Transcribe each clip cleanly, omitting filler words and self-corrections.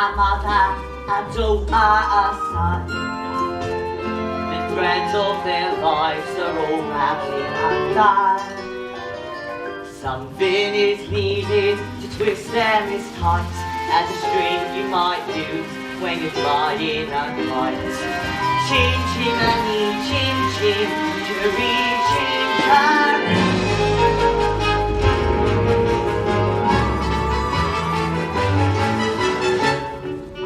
and mother and daughter aside. The threads of their lives are all wrapping undone. Something is needed to twist them as tight as a string you might use when you're flying a kite. Chin chin and chin chin, cherry chin chan.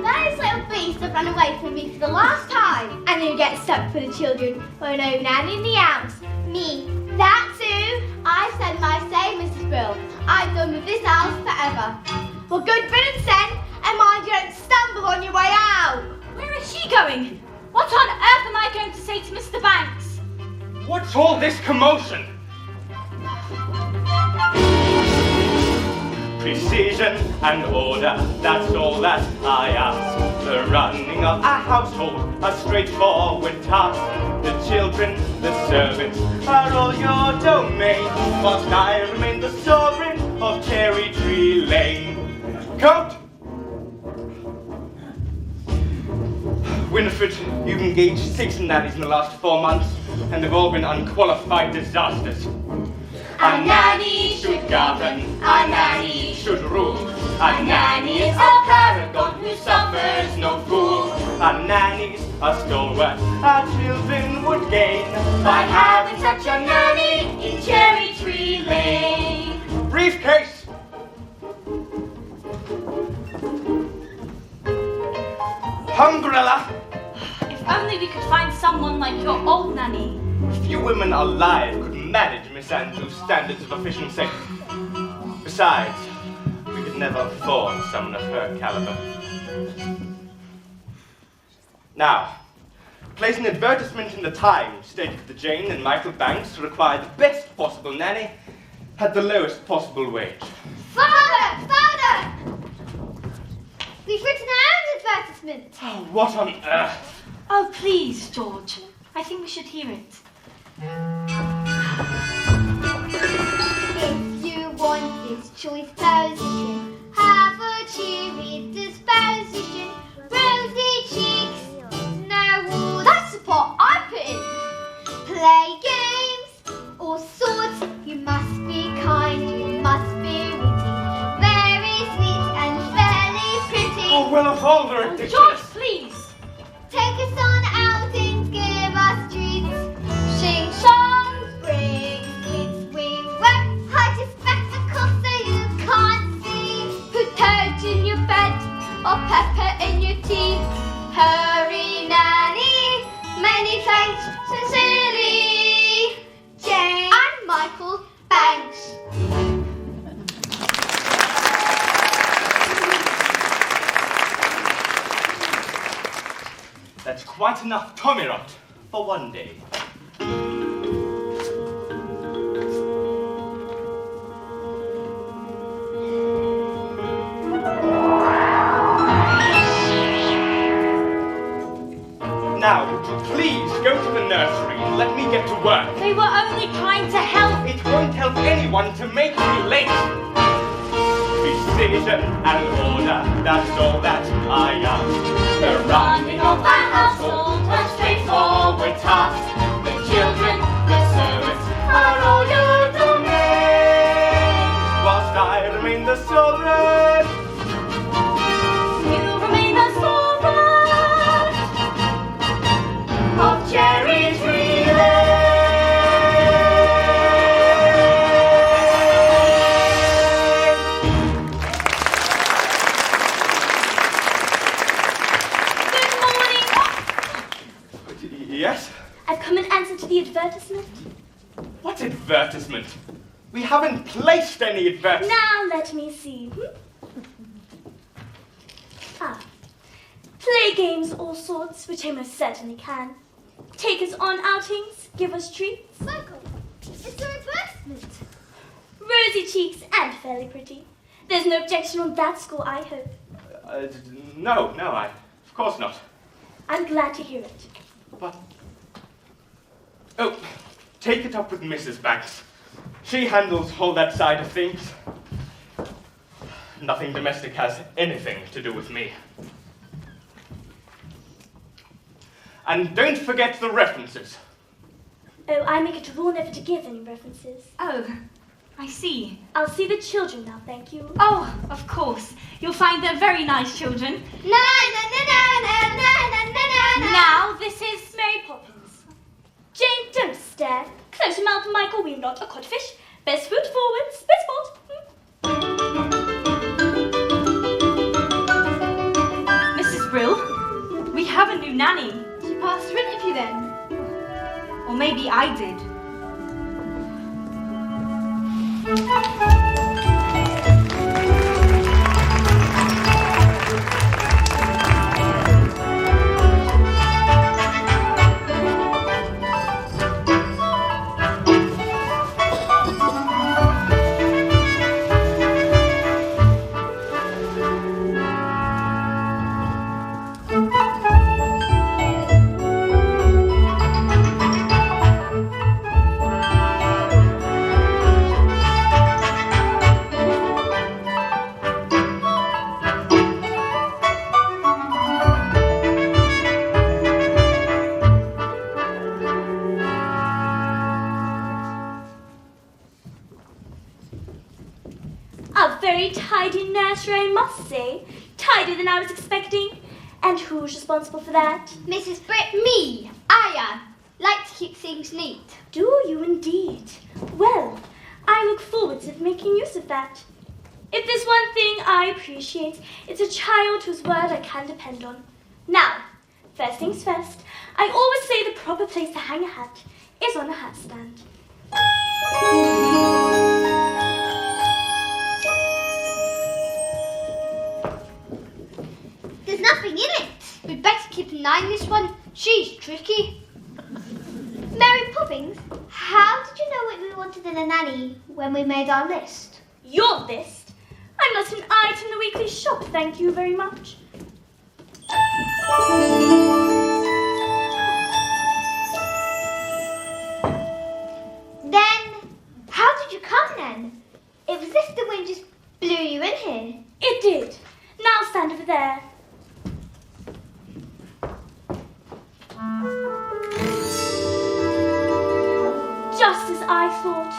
Those little beasts have run away from me for the last time. And who gets stuck for the children? Well, no nanny in the house. Me. That too. I said my say, Mrs. Brill. I've done with this house forever. Well, good riddance then, and mind you don't stumble on your way out. Where is she going? What on earth am I going to say to Mr. Banks? What's all this commotion? Precision and order, that's all that I ask. The running of a household, a straightforward task. The children, the servants, are all your domain, whilst I remain the sovereign of Cherry Tree Lane. Coat! Winifred, you've engaged 6 nannies in the last 4 months, and they've all been unqualified disasters. A nanny should govern, a nanny should rule. A nanny is a paragon who suffers no fool. A nanny's a stalwart our children would gain by having such a nanny in Cherry Tree Lane. Briefcase! Umbrella! If only we could find someone like your old nanny. Few women alive could manage Miss Andrews' standards of efficiency. Besides, we could never afford someone of her caliber. Now, place an advertisement in the Times stating that Jane and Michael Banks require the best possible nanny at the lowest possible wage. Father! Father! We've written our own advertisement. Oh, what on earth? Oh, please, George. I think we should hear it. If you want this choice position, have a cheery disposition, rosy cheeks, no wood. That's the part I put in. Play games, all sorts. You must be kind, you must be witty, very sweet and fairly pretty. Oh, well, of all the ridiculous. George, please. Take us on outings, give us treats, sing songs, bring sweets. We wear high spectacles so you can't see. Put toad in your bed or pepper in your tea. Hurry, nanny, many thanks, sincerely, Jane and Michael Banks. That's quite enough Tommy rot for one day. Now, would you please go to the nursery and let me get to work? They were only trying to help. It won't help anyone to make me late. Precision and order, that's all that I ask. The running of a household, a straightforward task. The children, the servants, are all your domain, whilst I remain the sovereign. You remain the sovereign Of Cherry Tree Lane. Yes? I've come in answer to the advertisement. What advertisement? We haven't placed any advertisement. Now let me see. Play games all sorts, which I most certainly can. Take us on outings, give us treats. Michael, it's an advertisement. Rosy cheeks and fairly pretty. There's no objection on that score, I hope. No, of course not. I'm glad to hear it. But... Oh, take it up with Mrs. Banks. She handles all that side of things. Nothing domestic has anything to do with me. And don't forget the references. Oh, I make it a rule never to give any references. Oh, I see. I'll see the children now, thank you. Oh, of course. You'll find they're very nice children. Na na na na na na na na na. Now, this is Mary Poppins. Jane, don't stare. Close your mouth, Michael, we're not a codfish. Best foot forwards, best spot. Mrs. Brill. We have a new nanny. Did you pass her interview then? Or maybe I did. A very tidy nursery, I must say. Tidier than I was expecting. And who's responsible for that? Mrs. Britt, me. I am. Like to keep things neat. Do you indeed? Well, I look forward to making use of that. If there's one thing I appreciate, it's a child whose word I can depend on. Now, first things first, I always say the proper place to hang a hat is on a hat stand. There's nothing in it. We'd better keep an eye on this one. She's tricky. Mary Poppins, how did you know what we wanted in a nanny when we made our list? Your list? I'm not an item in the weekly shop, thank you very much. Then, how did you come then? It was as if the wind just blew you in here. It did. Now stand over there. Just as I thought.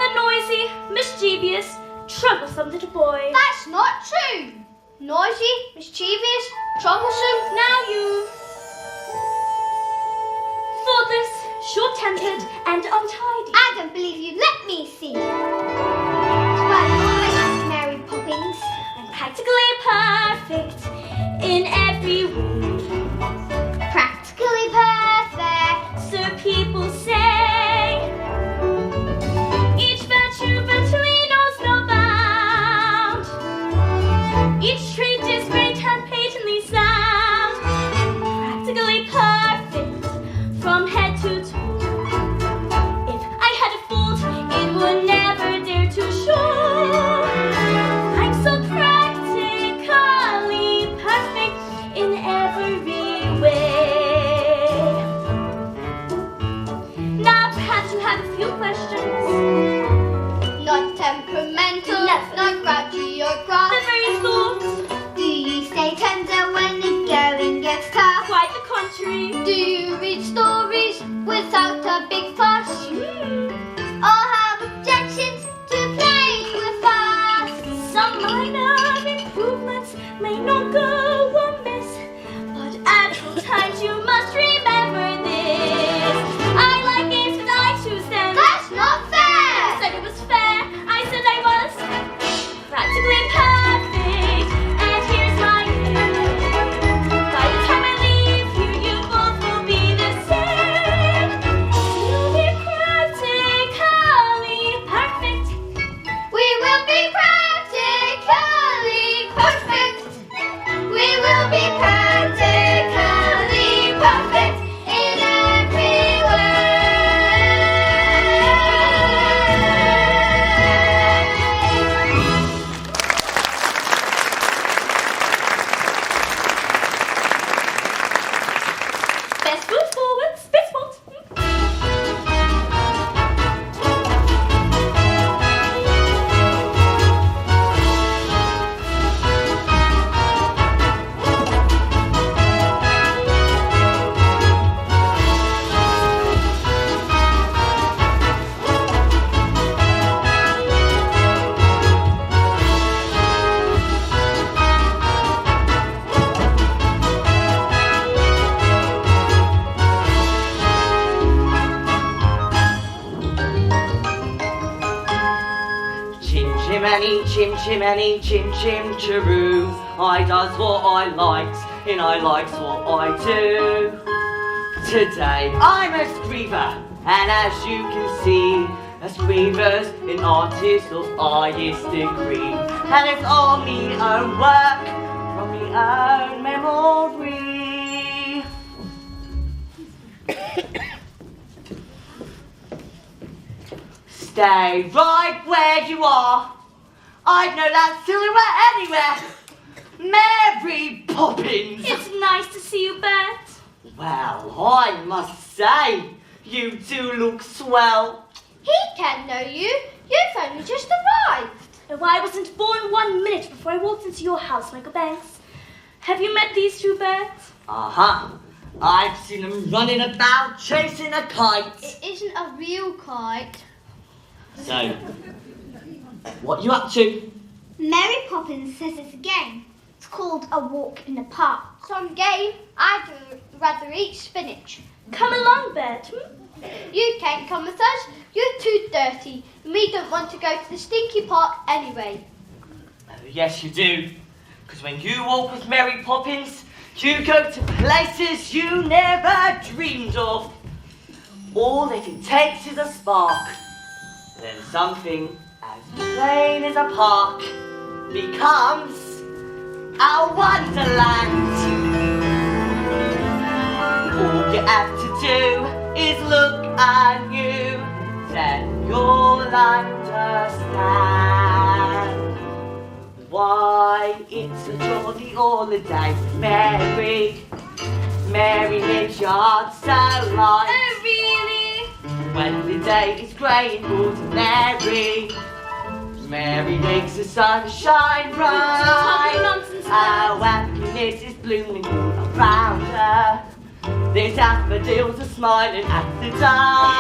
A noisy, mischievous, troublesome little boy. That's not true. Noisy, mischievous, troublesome. Now you. Thoughtless, short-tempered, and untidy. I don't believe you. Let me see. Well, always Mary Poppins. I'm practically perfect in every way. Practically perfect. So people say. Each virtue virtually knows no bound. Each trait is great and patently sound. Practically perfect from head to toe. If I had a fault, it would never dare to show. I'm so practically perfect in every way. Now perhaps you have a few questions. Not temperamental, Never. not grouchy or cross. The very thought, Do you stay tender when the going gets tough? quite the contrary. Do you read stories without a big fuss? Hmm. Or have objections to playing with us? Some minor improvements may not go amiss, but at all times you must remember this. I like games because I choose them. That's not fair! I said it was fair. I said I was practically perfect. And here's my hint. By the time I leave here, you both will be the same. You'll be practically chimney, chimney, chim chiroo. I does what I likes, and I likes what I do. Today I'm a screever, and as you can see, a screever's an artist of highest degree, and it's all me own work from me own memory. Stay right where you are. I'd know that silhouette anywhere. Mary Poppins. It's nice to see you, Bert. Well, I must say, you do look swell. He can't know you. You've only just arrived. Oh, I wasn't born 1 minute before I walked into your house, Michael Banks. Have you met these two, Bert? Uh-huh. I've seen them running about chasing a kite. It isn't a real kite. So, what you up to? Mary Poppins says it's a game. It's called A Walk in the Park. Some game. I'd rather eat spinach. Come along, Bert. You can't come with us. You're too dirty. And we don't want to go to the stinky park anyway. Oh, yes, you do. Because when you walk with Mary Poppins, you go to places you never dreamed of. All that it takes is a spark. Then something as plain as a park becomes a wonderland. All you have to do is look and you, then you'll understand why it's a jolly holiday with Mary. Mary makes your heart so light. Oh, really? When the day is grey and ordinary, Mary makes the sun shine bright. Nonsense, Our happiness is blooming all around her. There's daffodils are smiling at the dawn.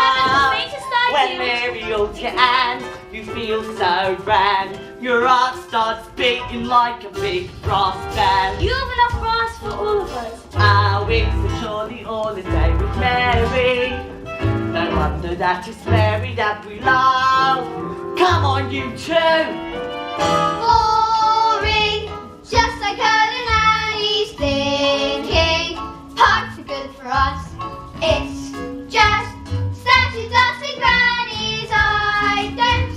When Mary holds your hand, you feel so grand. Your heart starts beating like a big brass band. You have enough brass for all of us. Oh, it's a jolly holiday with Mary. No wonder that it's Mary that we love. Come on, you two. Boring. Just like Nanny's thinking. Parks are good for us. It's just statues, dancing grannies. I don't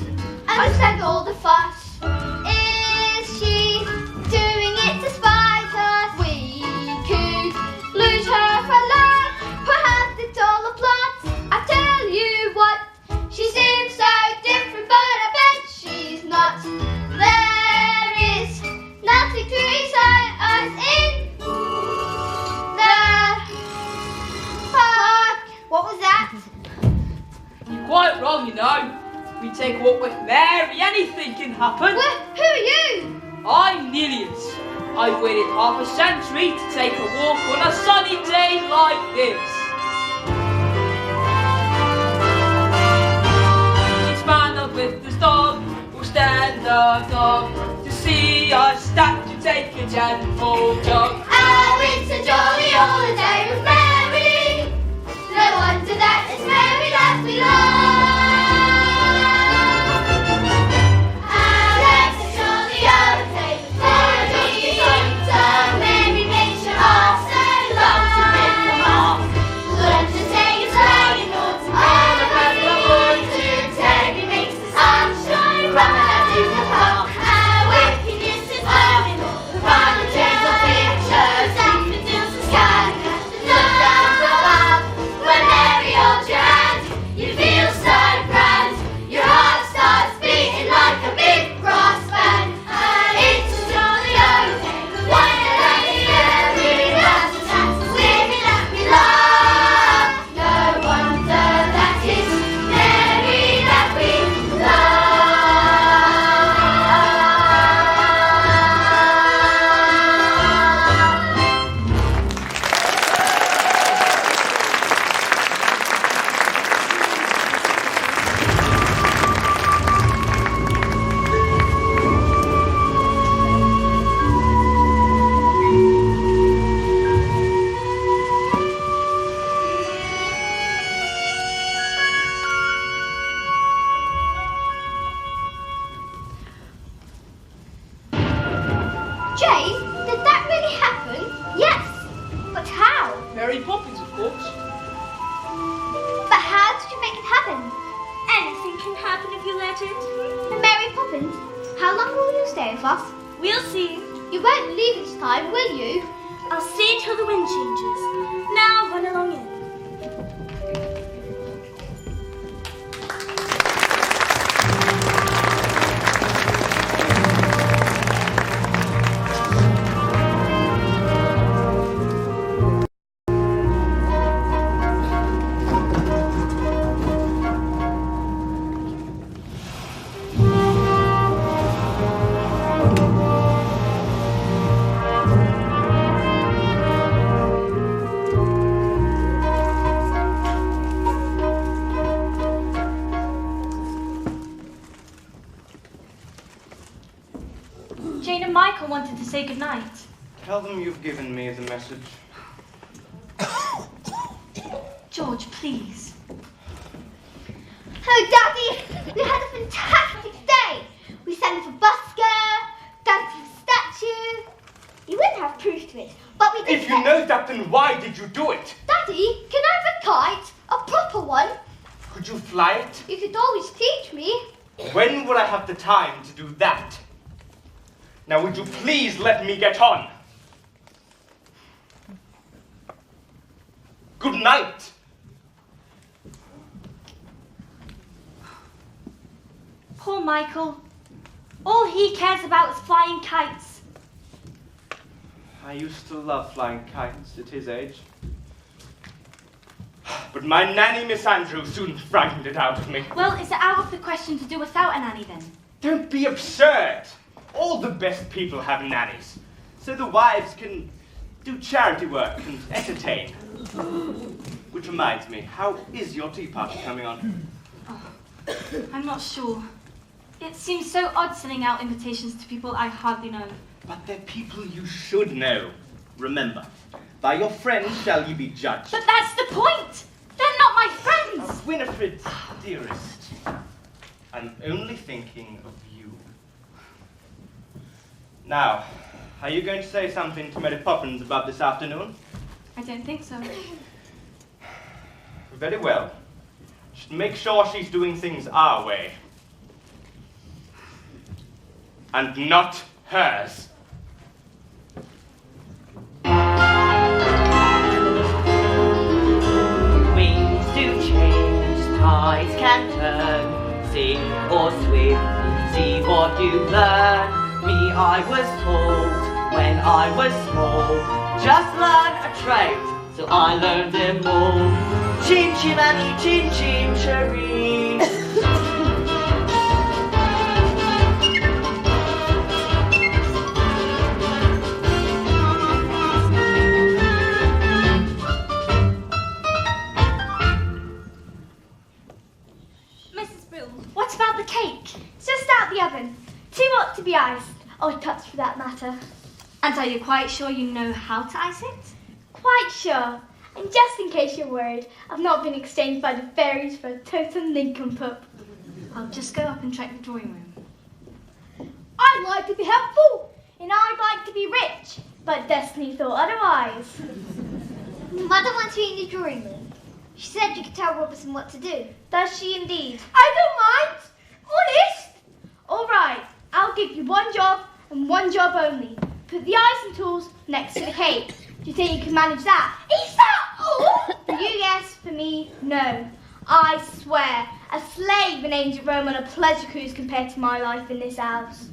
understand all the fuss. Is she doing it to spite us? We could lose her for love. Perhaps it's all a plot. I tell you what, she seems so different, but I bet she's not. There is nothing to excite us in the park. What was that? You're quite wrong, you know. We take a walk with Mary, anything can happen. Well, who are you? I'm Nilius. I've waited half a century to take a walk on a sunny day like this. Each man up with his dog will stand along to see our statue take a gentle jog. Oh, it's a jolly holiday with Mary. No wonder that it's Mary that we love. Oh, it's a jolly holiday with Mary. Mary makes your heart so light. Learn to take a slide in autumn. All the people to Mary makes the sun shine bright in the park. Our happiness is burning all the volunteers of picture. can happen if you let it. And Mary Poppins, how long will you stay with us? We'll see. You won't leave this time, will you? I'll stay till the wind changes. Now run along in. Jane and Michael wanted to say goodnight. Tell them you've given me the message. George, please. Oh, Daddy, we had a fantastic day. We sang for busker, danced for statue. You wouldn't have proof to it, but we did. If you know that, then why did you do it? Daddy, can I have a kite? A proper one? Could you fly it? You could always teach me. When would I have the time to do that? Now, would you please let me get on? Good night. Poor Michael. All he cares about is flying kites. I used to love flying kites at his age. But my nanny, Miss Andrews, soon frightened it out of me. Well, is it out of the question to do without a nanny then? Don't be absurd. All the best people have nannies, so the wives can do charity work and entertain. Which reminds me, how is your tea party coming on? I'm not sure. It seems so odd sending out invitations to people I hardly know. But they're people you should know. Remember, by your friends shall you be judged. But that's the point! They're not my friends! Winifred, dearest, I'm only thinking of you. Now, are you going to say something to Mary Poppins about this afternoon? I don't think so. Very well. Just make sure she's doing things our way. And not hers. Winds do change, tides can turn, sink or swim, see what you learn. Me, I was told when I was small, just learn a trade, so I learned them all. Chim chimani, chim chim cheree. Mrs. Brill, what about the cake? It's just out the oven. Too hot to be iced, or touched for that matter. And are you quite sure you know how to ice it? Quite sure. And just in case you're worried, I've not been exchanged by the fairies for a total nincompoop. I'll just go up and check the drawing room. I'd like to be helpful, and I'd like to be rich, but Destiny thought otherwise. Mother wants you in the drawing room. She said you could tell Robertson what to do. Does she indeed? I don't mind. Honest. All right, I'll give you one job and one job only. Put the icing tools next to the cake. Do you think you can manage that? Is that all? For you, yes. For me, no. I swear, a slave in ancient Rome on a pleasure cruise compared to my life in this house.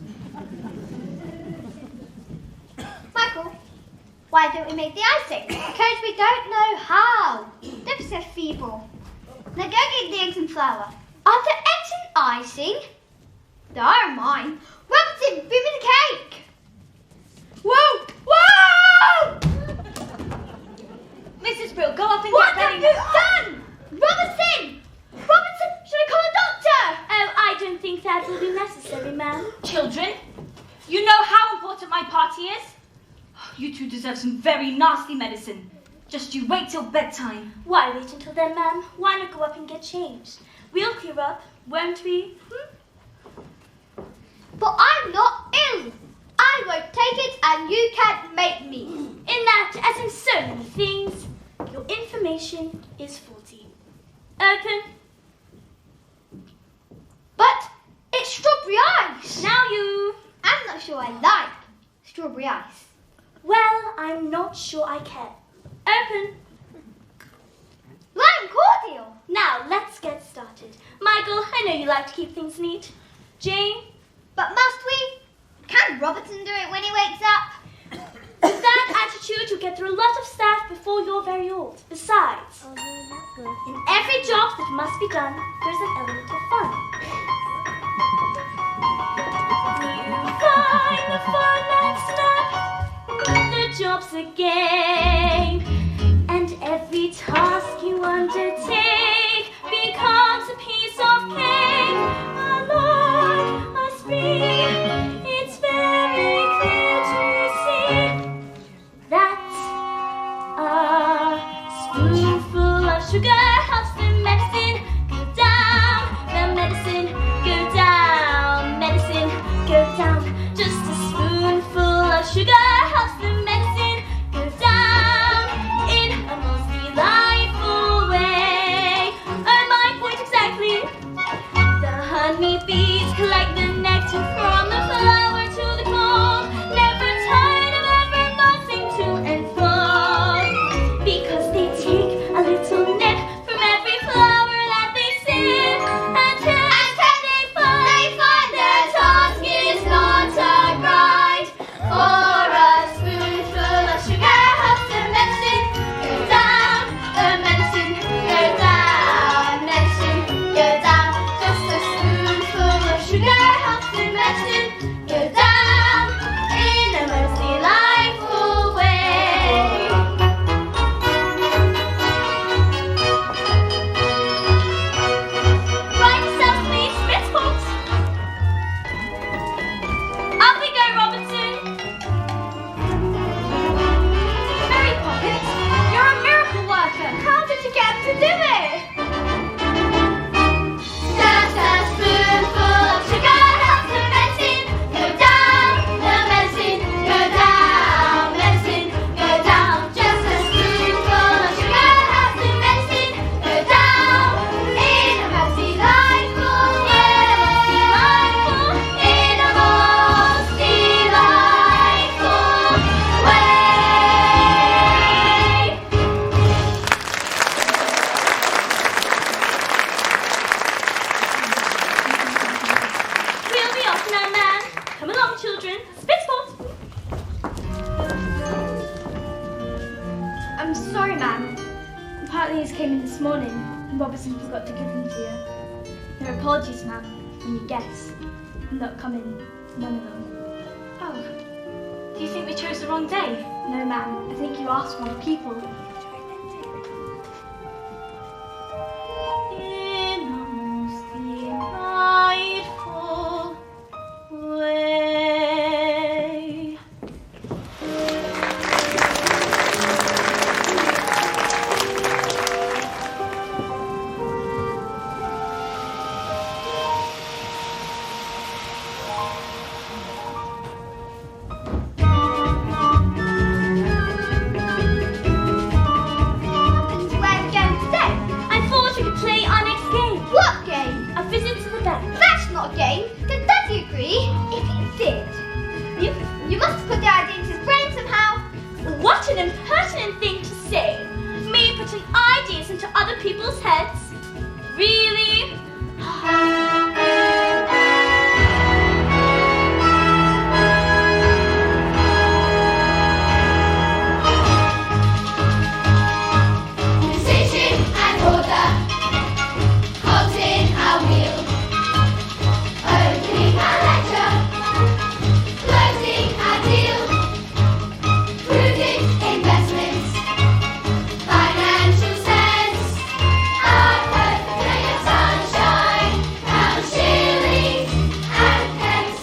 Michael, why don't we make the icing? Because we don't know how. Don't be so feeble. Now go get the eggs and flour. Are there eggs and icing? They are mine. Robertson, bring me the cake. Whoa! Whoa! Mrs. Brill, go up and What get have ready. you done? Robertson! Robertson, should I call a doctor? Oh, I don't think that will be necessary, ma'am. Children, you know how important my party is? You two deserve some very nasty medicine. Just you wait till bedtime. Why wait until then, ma'am? Why not go up and get changed? We'll clear up, won't we? But I'm not ill. I won't take it and you can't make me. In that, as in so many things, your information is faulty. Open. strawberry ice. Well, I'm not sure I care. Open. Lime cordial. Now, let's get started. Michael, I know you like to keep things neat. Jane? But must we? Can Robertson do it when he wakes up? With that attitude, you'll get through a lot of stuff before you're very old. Besides, in every job that must be done, there's an element of fun. You find the fun and snap, the job's a game, and every task you undertake becomes a piece of cake. A lark, a spring, it's very clear to see that a spoonful of sugar helps the medicine go down. The medicine go down, medicine go down. Just a spoonful of sugar helps the medicine go down in a most delightful way. Oh, my point exactly. The honey bees collect the nectar from the flower to the comb, never tired of ever buzzing to and fro, because they take a little nip from every flower that they sip, and till they find their task is not a grind. For a spoonful of sugar helps the medicine go down, the medicine go down, medicine go down. Just a spoonful of sugar helps the medicine go down in a most delightful way. Right yourself, please, Spitzbox. Up we go, Robertson. Mary Poppins, you're a miracle worker. How did you get to do it? Just a spoonful of sugar helps the medicine go down. The medicine go down, medicine go down. Just a spoonful of sugar helps the medicine go down in a most delightful way. In a most delightful way. We'll be off now, man. Come along, children. Spitzbox. I'm sorry, ma'am. Partly these came in this morning, and Robertson forgot to give them to you. Their apologies, ma'am, from your guests. Not coming, none of them. Oh, do you think we chose the wrong day? No, ma'am. I think you asked wrong people. In a most delightful way. Poppins, where are we going today? I thought we could play our next game. What game? A visit to the bank. That's not a game. Did Daddy agree? If he did, you must have put the idea into his brain somehow. What an impertinent thing to say! Me putting ideas into other people's heads? Really? Precision and order, halting our wheel, opening our ledger, closing our deal, prudent investments, financial sense, our perfect day of sunshine, pound shillings and pence.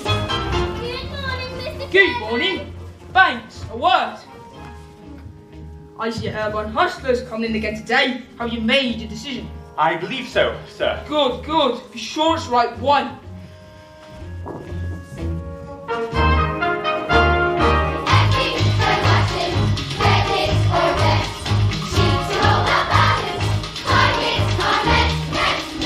Good morning, Mr. Good morning. Banks, a word. I see a Herborn hustlers coming in again today. Have you made your decision? I believe so, sir. Good, good. Be sure it's the right one. Acting, Martin, credits or debts, sheets to hold our balance, targets, comments, next.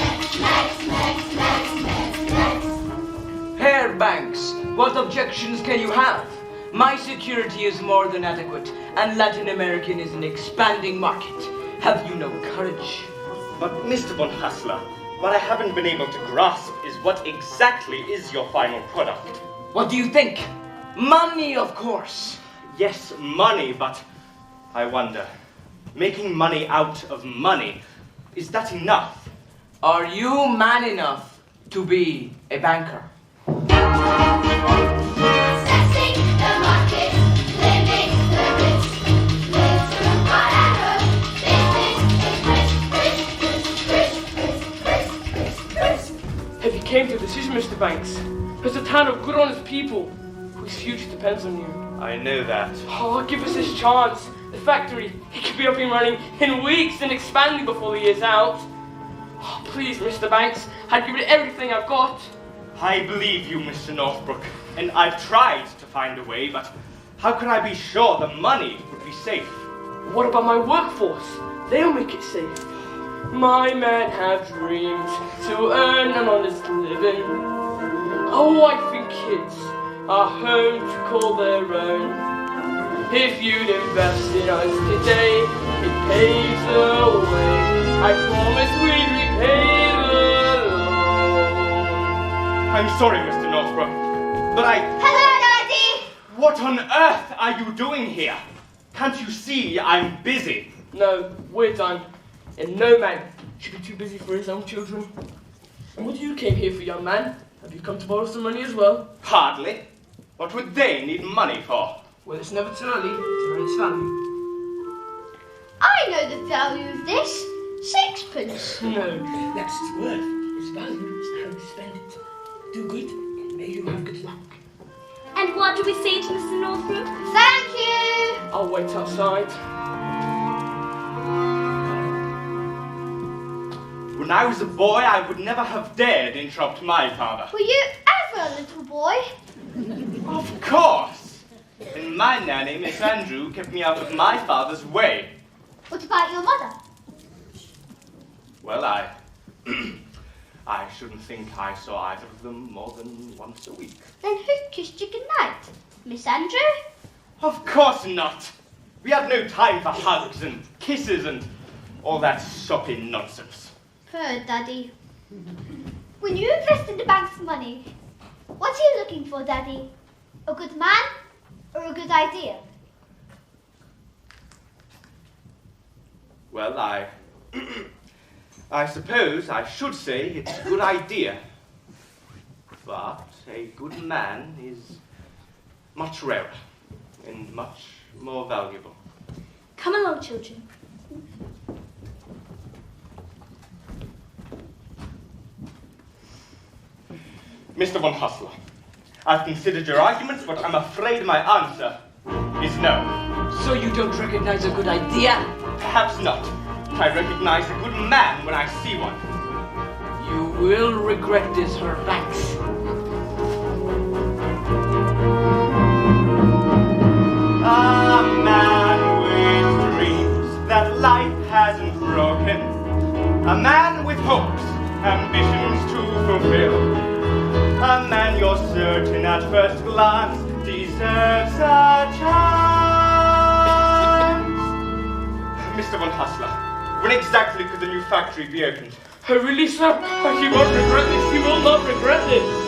Herr Banks, what objections can you have? My security is more than adequate, and Latin American is an expanding market. Have you no courage? But Mr. Von Hassler, what I haven't been able to grasp is what exactly is your final product. What do you think? Money, of course. Yes, money, but I wonder, making money out of money, is that enough? Are you man enough to be a banker? Assessing the market, limit the risk. Let's look whatever. Risk. Have you came to a decision, Mr. Banks? There's a town of good honest people whose future depends on you. I know that. Oh, give us this chance. The factory, it could be up and running in weeks and expanding before the year's out. Oh, please, Mr. Banks, I'd give it everything I've got. I believe you, Mr. Northbrook, and I've tried to find a way, but how can I be sure the money would be safe? What about my workforce? They'll make it safe. My men have dreams to earn an honest living. Oh, I think kids are home to call their own. If you'd invest in us today, it paves the way. I promise we'd repay the loan. I'm sorry, Mr. Northbrook, but Hello, Daddy! What on earth are you doing here? Can't you see I'm busy? No, we're done. And no man should be too busy for his own children. And what you came here for, young man? Have you come to borrow some money as well? Hardly. What would they need money for? Well, it's never too early to earn its value. I know the value of this. 6pence. No, that's its worth. Its value is how you spend it. Do good, and may you have good luck. And what do we say to Mr. Northbrook? Thank you! I'll wait outside. When I was a boy, I would never have dared interrupt my father. Were you ever a little boy? Of course! And my nanny, Miss Andrew, kept me out of my father's way. What about your mother? Well, I shouldn't think I saw either of them more than once a week. Then who kissed you goodnight? Miss Andrew? Of course not! We had no time for hugs and kisses and all that soppy nonsense. Poor Daddy. When you invest in the bank's money, what are you looking for, Daddy? A good man or a good idea? Well, I suppose I should say it's a good idea. But a good man is much rarer and much more valuable. Come along, children. Mr. Von Hassler, I've considered your arguments, but I'm afraid my answer is no. So you don't recognize a good idea? Perhaps not. I recognize a good man when I see one. You will regret this, Herr Banks. A man with dreams that life hasn't broken. A man with hopes, ambitions to fulfill. A man you're certain at first glance deserves a chance. Mr. Von Hassler, when exactly could the new factory be opened? Oh, really, sir? Oh, you won't regret this. You will not regret this.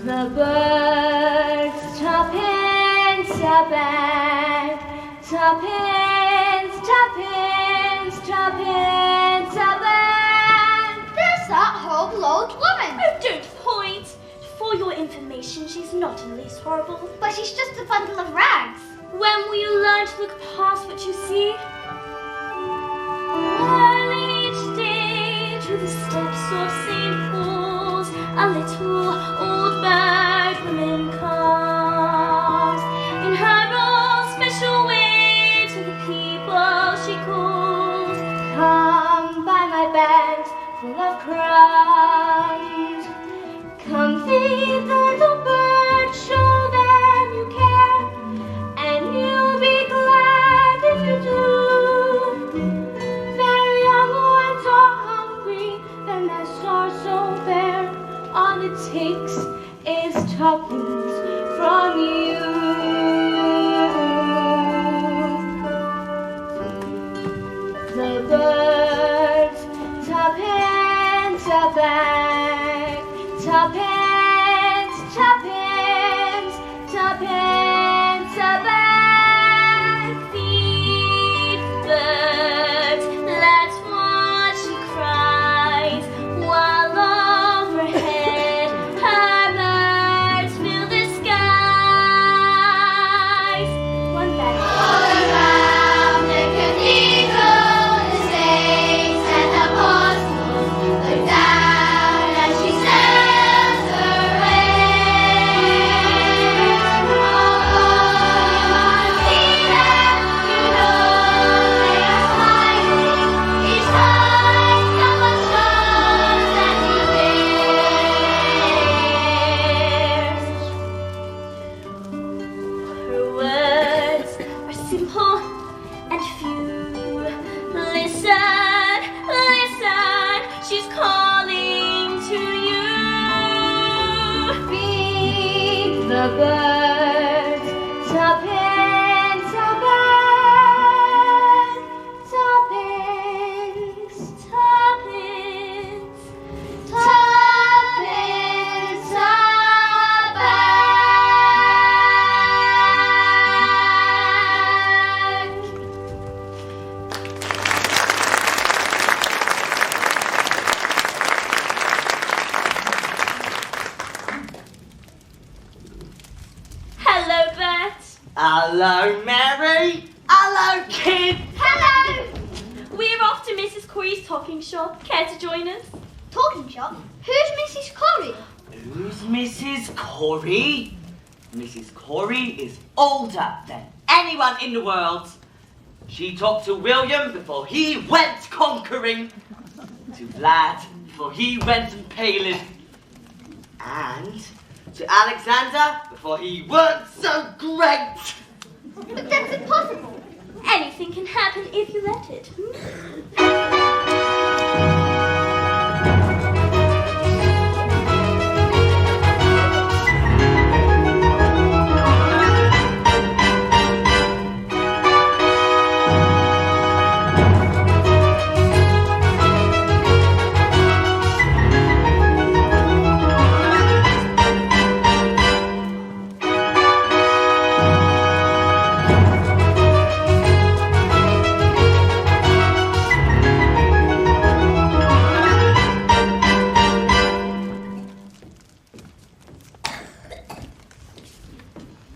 The birds tuppence a bag, tuppence, tuppence, tuppence a bag. There's that horrible old woman. Oh, don't point. For your information, she's not in the least horrible. But she's just a bundle of rags. When will you learn to look past what you see? Early each day to the steps of St. Paul's, a little old bird woman comes. In her own special way to the people she calls. Come buy my bags full of crumbs. Come feed the little bird, show them all it takes is tuppence from you. The birds, tuppence a bag, tuppence, tuppence, tuppence a bag. Feed birds, let's watch she cries, while overhead her birds fill the skies. One bag. All around the cathedral, the saints and apostles look down as she sails her way. Although you see them, you know they are smiling each time someone shows that he cares. Her words are simple and few. Listen, listen, she's calling to you. Feed the birds, tuppence a bag, tuppence, Tuppence, Tuppence a bag. hello, Bert. Hello, Mary. Hello, kid. Hello! We're off to Mrs. Corey's talking shop. Care to join us? Talking shop? Who's Mrs. Corey? Who's Mrs. Corey? Mrs. Corey is older than anyone in the world. She talked to William before he went conquering, to Vlad before he went impaling, and to Alexander before he weren't so great. But that's impossible. Anything can happen if you let it.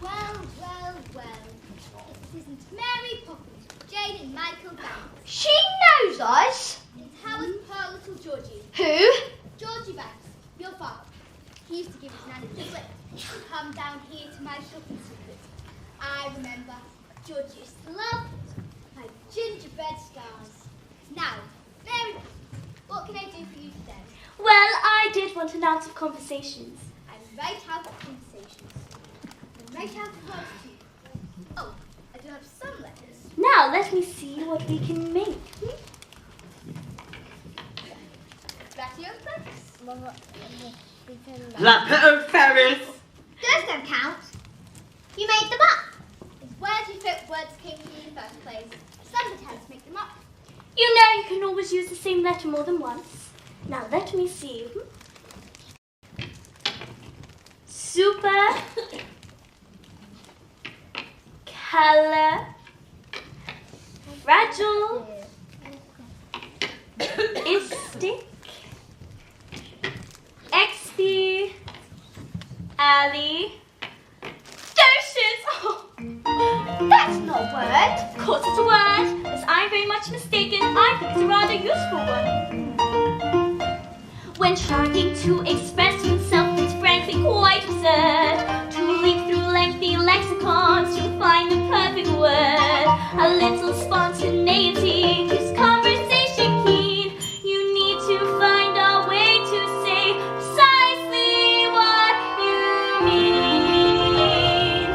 Well, well, well. This isn't Mary Poppins, Jane and Michael Banks. She knows us. It's Howard's poor little Georgie. Who? Georgie Banks, your father. He used to give his nanny the slip. Come down here to my shopping secret. I remember Georgie used to love my gingerbread stars. Now, Mary, what can I do for you today? Well, I did want an out of conversations. I'm right out of conversations. I'm right out of words too. Oh, I do have some letters. Now, let me see what we can make. Lapito Ferris. Those don't count. You made them up. It's where do you think words came from in the first place? Some pretend to make them up. You know you can always use the same letter more than once. Now, let me see. Super. Color. Fragile. Istic. XP. Alley. Doses. Oh. That's not a word. Of course it's a word. As I'm very much mistaken, I think it's a rather useful one. When trying to express himself, it's frankly quite absurd to leap through lengthy lexicons to find the perfect word. A little spontaneity keeps conversation keen. You need to find a way to say precisely what you mean.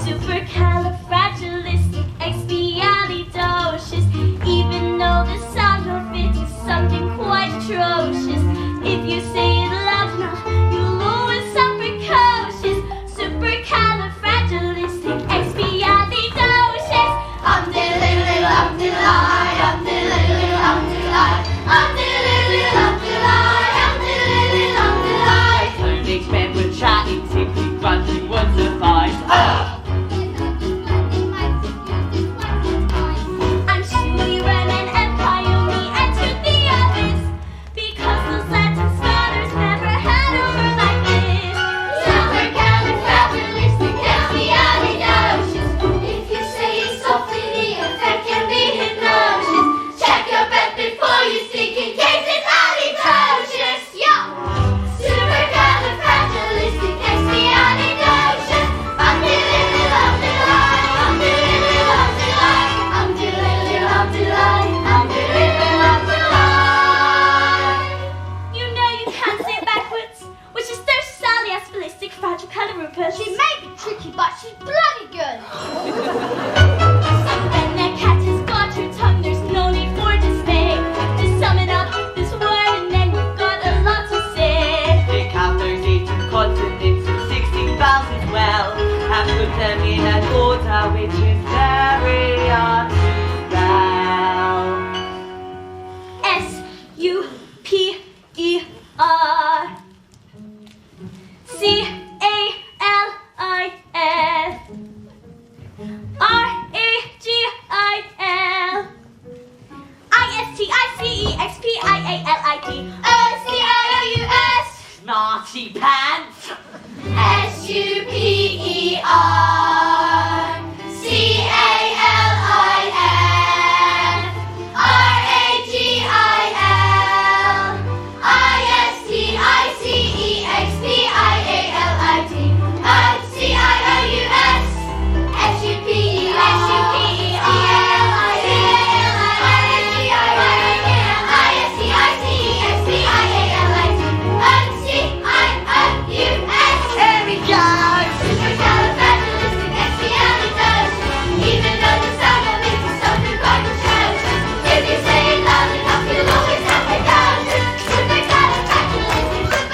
Supercalifragilisticexpialidocious. Even though the sound of it is something quite atrocious, if you say it loud can't say it backwards, which is their Sally as ballistic fragile calorupus. She may be tricky, but she's bloody good. So when the cat has got her tongue, there's no need for dismay. Just sum it up, this word, and then you've got a lot to say. The cat knows 18 continents and 16 vowels as well, and put them in an order which is very hard to spell. S-U-P-E-R C-A-L-I-F R-A-G-I-L I-S-T-I-C-E-X-P-I-A-L-I-T O-C-I-O-U-S Smarty pants! S-U-P-E-R C-A-L-I-F R-A-G-I-L I-S-T-I-C-E-X-P-I-A-L-I-T O-C-I-O-U-S S-U-P-E-R C-A-L-I-F O-C-I-O-U-S Here we go! Supercalifragilisticexpialidocious. Even though the sound of it is something quite atrocious, if you say it loud enough, you'll always have to go. Supercalifragilistic, supercalifragilisticexpialidocious.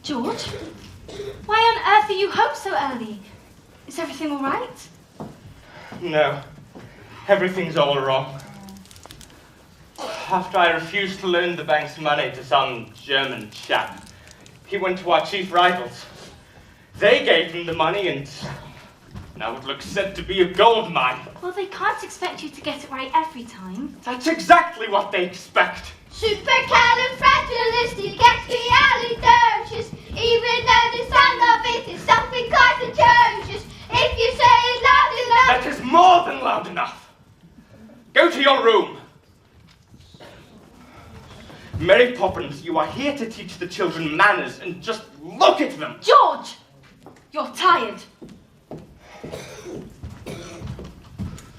George, why on earth are you home so early? Is everything all right? No, everything's all wrong. After I refused to loan the bank's money to some German chap, he went to our chief rivals. They gave him the money and now it looks set to be a gold mine. Well, they can't expect you to get it right every time. That's exactly what they expect. Supercalifragilisticexpialidocious. Even though the sound of it is something quite atrocious, if you say it loud enough. That is more than loud enough. Go to your room. Mary Poppins, you are here to teach the children manners and just look at them. George, you're tired.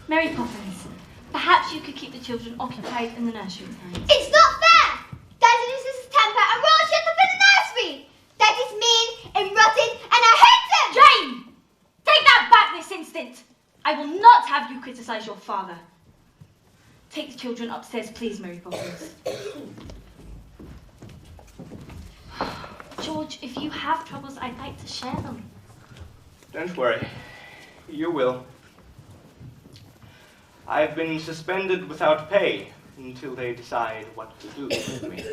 Mary Poppins, perhaps you could keep the children occupied in the nursery time. It's not fair! Daddy loses his temper and rolls shut up in the nursery! Daddy's mean and rotten and I hate him! Jane! Take that back this instant! I will not have you criticise your father. Take the children upstairs, please, Mary Poppins. George, if you have troubles, I'd like to share them. Don't worry. You will. I've been suspended without pay until they decide what to do with me.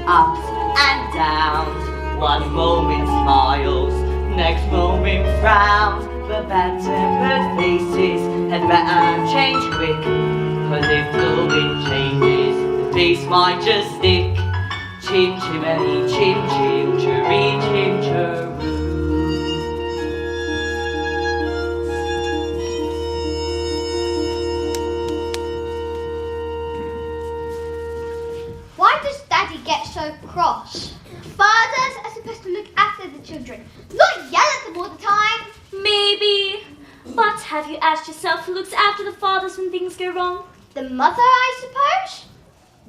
Ups and downs, one moment smiles, next moment frowns. But better faces had better change quick, 'cause if the wind changes, the face might just stick. Chim chimney, chim chim, chiree chim chiroo. Why does Daddy get so cross? Fathers are supposed to look after the children, not yell at them all the time. Maybe. But have you asked yourself who looks after the fathers when things go wrong? The mother, I suppose?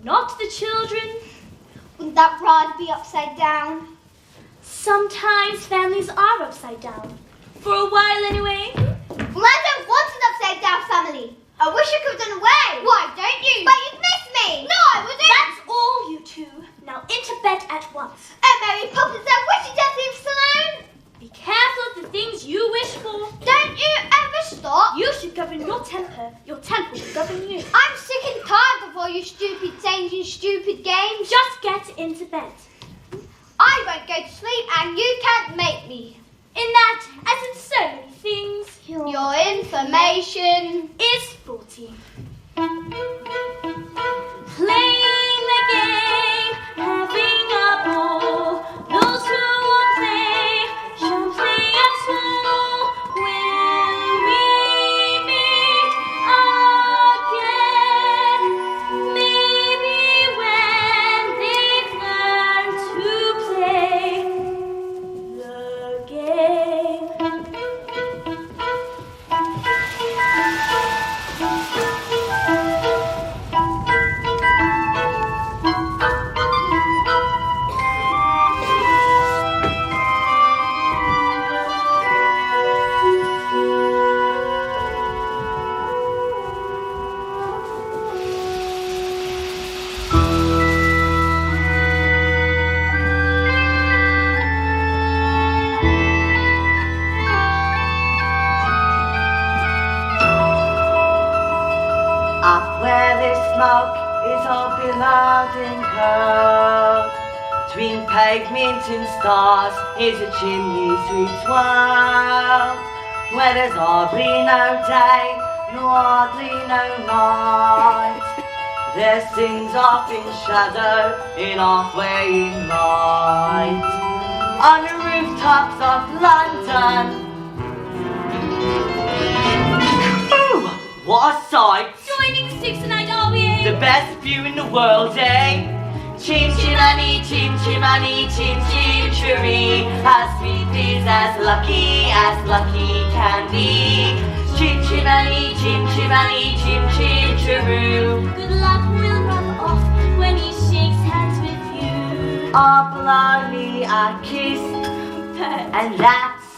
Not the children. Wouldn't that rather be upside down? Sometimes families are upside down. For a while anyway. Well, I don't want an upside down family. I wish I could have done away. Why don't you? But you'd miss me. No, I wouldn't. That's all, you two. Now into bed at once. And Mary Poppins, I wish you just leave us alone. Be careful of the things you wish for. Don't you ever stop. You should govern your temper. Your temper will govern you. I'm sick and tired of all your stupid sayings and stupid games. Just get into bed. I won't go to sleep and you can't make me. In that, as in so many things, Your information is faulty. Playing the game, having a ball. Those who won't play shall play at all. When we meet again, maybe when they've learned to play the game. Up where the smoke is all billowed and curled, between pavement and stars is a chimney sweet world, where there's hardly no day, nor hardly no night. There's things off in shadow, in halfway in light, on the rooftops of London. Ooh, what a sight! Joining the six tonight, are we? The best view in the world, eh? Chim chimney, chim chimney, chim chim chiree. As sweet is as lucky can be. Chim chimney, chim chim chiroo. Good luck will rub off when he shakes hands with you. Oh, blow me a kiss, and that's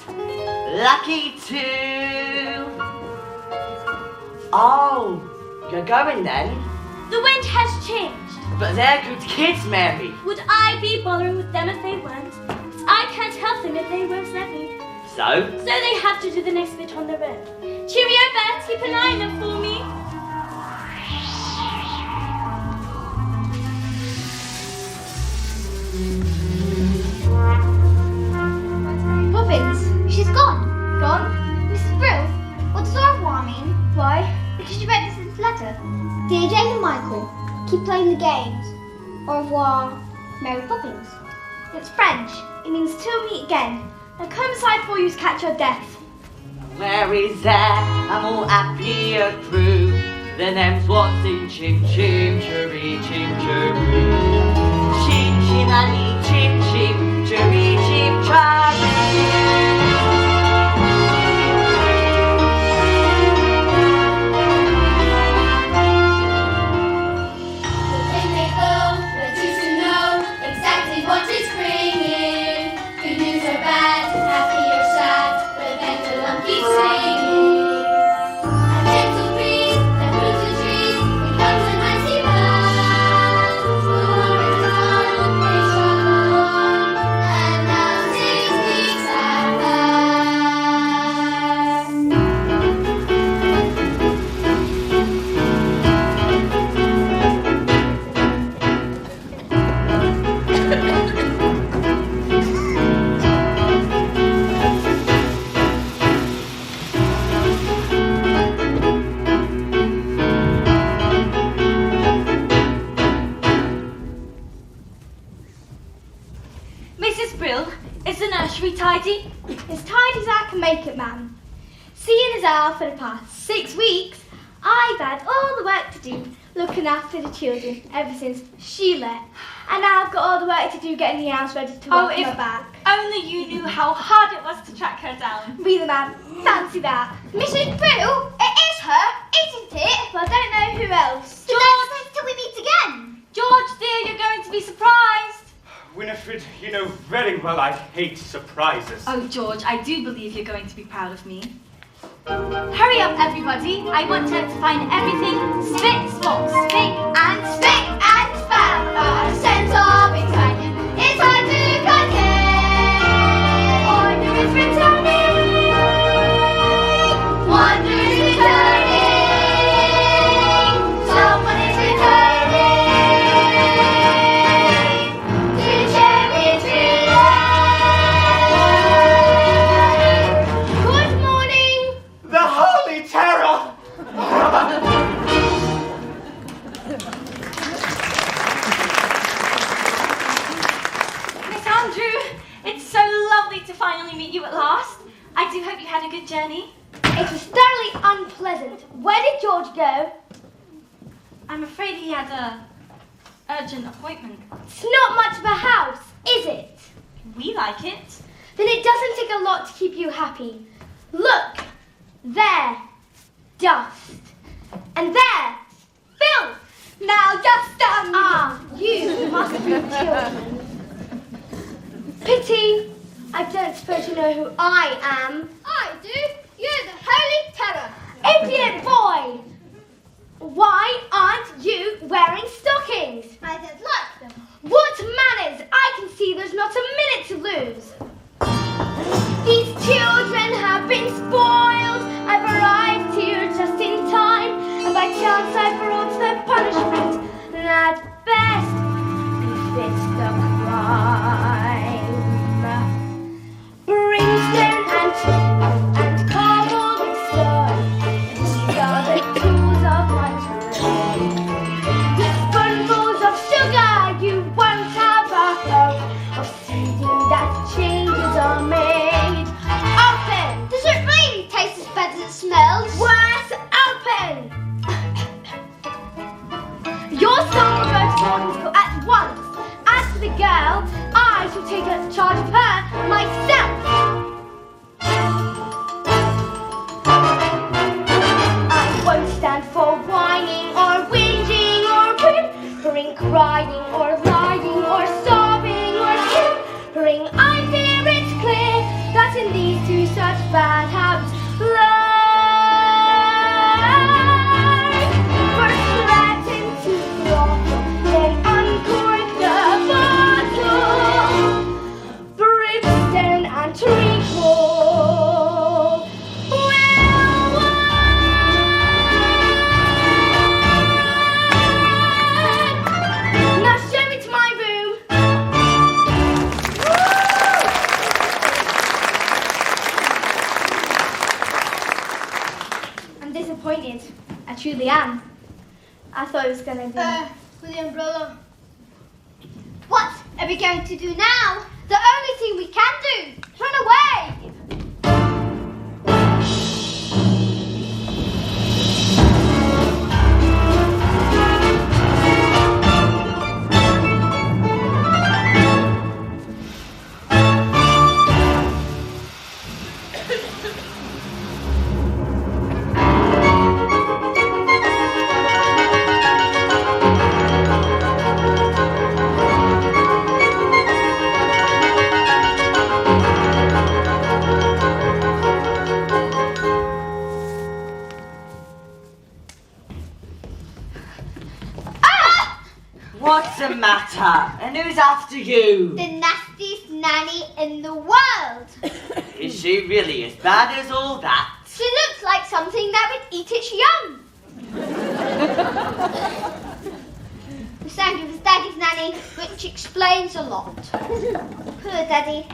lucky too. Oh, you're going then? The wind has changed. But they're good kids, Mary. Would I be bothering with them if they weren't? I can't help them if they won't let me. So? So they have to do the next bit on their own. Cheerio, Beth. Keep an eye on them for me. Poppins, she's gone. Gone? Mrs. Brill, what does au revoir mean? Why? Because she wrote this in this letter. Dear Jane and Michael, keep playing the games. Au revoir, Mary Poppins. It's French. It means till meet again. Now come inside before you catch your death. Where is there a more happier crew than them's what's in chim chim cherry chim cherry? Chim chimani chim chim cherry chim cherry. What is bringing? Good news or bad, happy or sad, the pendulum keeps swinging. A gentle breeze that moves the trees becomes a mighty band. The world is on, they struggle on, and now 6 weeks have Mrs. Brill, is the nursery tidy? As tidy as I can make it, ma'am. Seeing as how for the past 6 weeks, I've had all the work to do looking after the children ever since she left. And now I've got all the work to do getting the house ready to welcome her back. Only you knew how hard it was to track her down. Really, ma'am, fancy that. Mrs. Brill, it is her, isn't it? But I don't know who else. George, till we meet again. George, dear, you're going to be surprised. Winifred, you know very well I hate surprises. Oh, George, I do believe you're going to be proud of me. Hurry up, everybody. I want her to find everything spick, spot, spick, And spick and span, a sense of excitement. It's hard to contain. Order is returning. Wonder is returning. Someone is returning. To Cherry Tree Lane. Good morning. The Holy Terror! Miss Andrew, it's so lovely to finally meet you at last. I do hope you had a good journey. It was thoroughly unpleasant. Where did George go? I'm afraid he had a urgent appointment. It's not much of a house, is it? We like it. Then it doesn't take a lot to keep you happy. Look, there, dust, and there, filth. Now just you must be children. Pity, I don't suppose you know who I am. I do. You're the Holy Terror. Idiot boy! Why aren't you wearing stockings? I don't like them. What manners! I can see there's not a minute to lose. These children have been spoiled. I've arrived here just in time, and by chance I brought their punishment. And at best, befits the crime. Brimstone and cobble with stone. These are the tools of my trade. With spoonfuls of sugar, you won't have a hope of seeing that changes are made. Open! Does it really taste as bad as it smells? Worse, open! Your son will go to boarding school at once. As for the girl, I shall take charge of her myself. I won't stand for whining or whinging or whimpering, crying or lying or sobbing or simpering. I fear it's clear that in these two such bad habits lie. First threaten to throttle, then uncork the bottle. Brimstone and treacle will win. Now show me to my room. I'm disappointed. I truly am. I thought it was going to be... With the umbrella. What are we going to do now? The only thing we can do. Run away. What's the matter? And who's after you? The nastiest nanny in the world. Is she really as bad as all that? She looks like something that would eat its young. The sound of his daddy's nanny, which explains a lot. Poor daddy.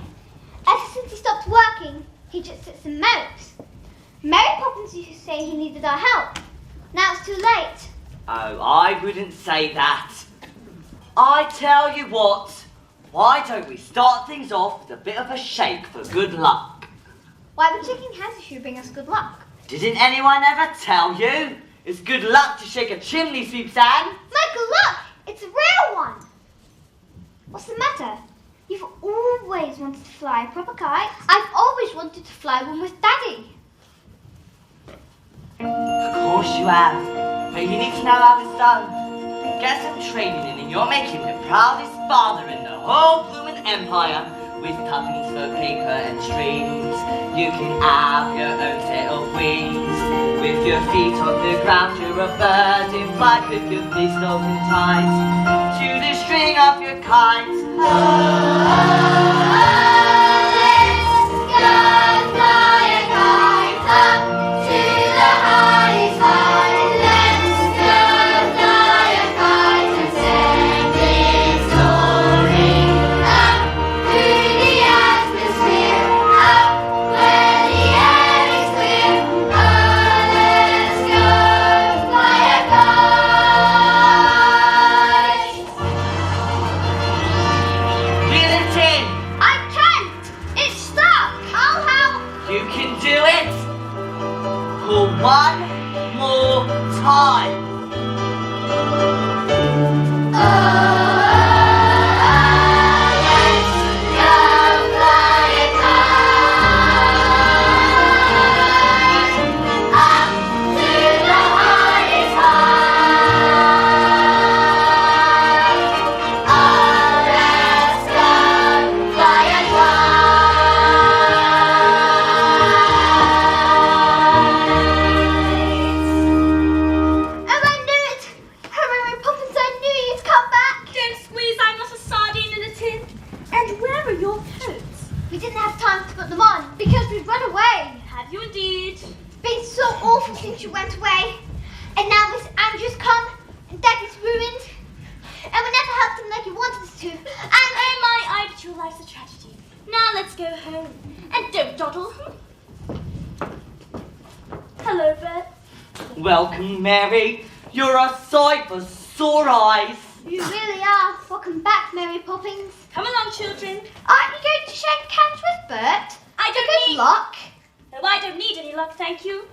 Ever since he stopped working, he just sits and mopes. Mary Poppins used to say he needed our help. Now it's too late. Oh, I wouldn't say that. I tell you what, why don't we start things off with a bit of a shake for good luck? Why would shaking hands should bring us good luck? Didn't anyone ever tell you? It's good luck to shake a chimney sweep's hand. Michael, look! It's a real one! What's the matter? You've always wanted to fly a proper kite. I've always wanted to fly one with Daddy. Of course you have, but you need to know how it's done. Get some training in and you're making the proudest father in the whole bloomin' empire. With tuppence for paper and strings, you can have your own set of wings. With your feet on the ground, you're a bird in flight. With your fist open tight to the string of your kite. One more time. Welcome, Mary. You're a sight for sore eyes. You really are. Welcome back, Mary Poppins. Come along, children. Aren't you going to shake hands with Bert? Good luck. No, I don't need any luck, thank you.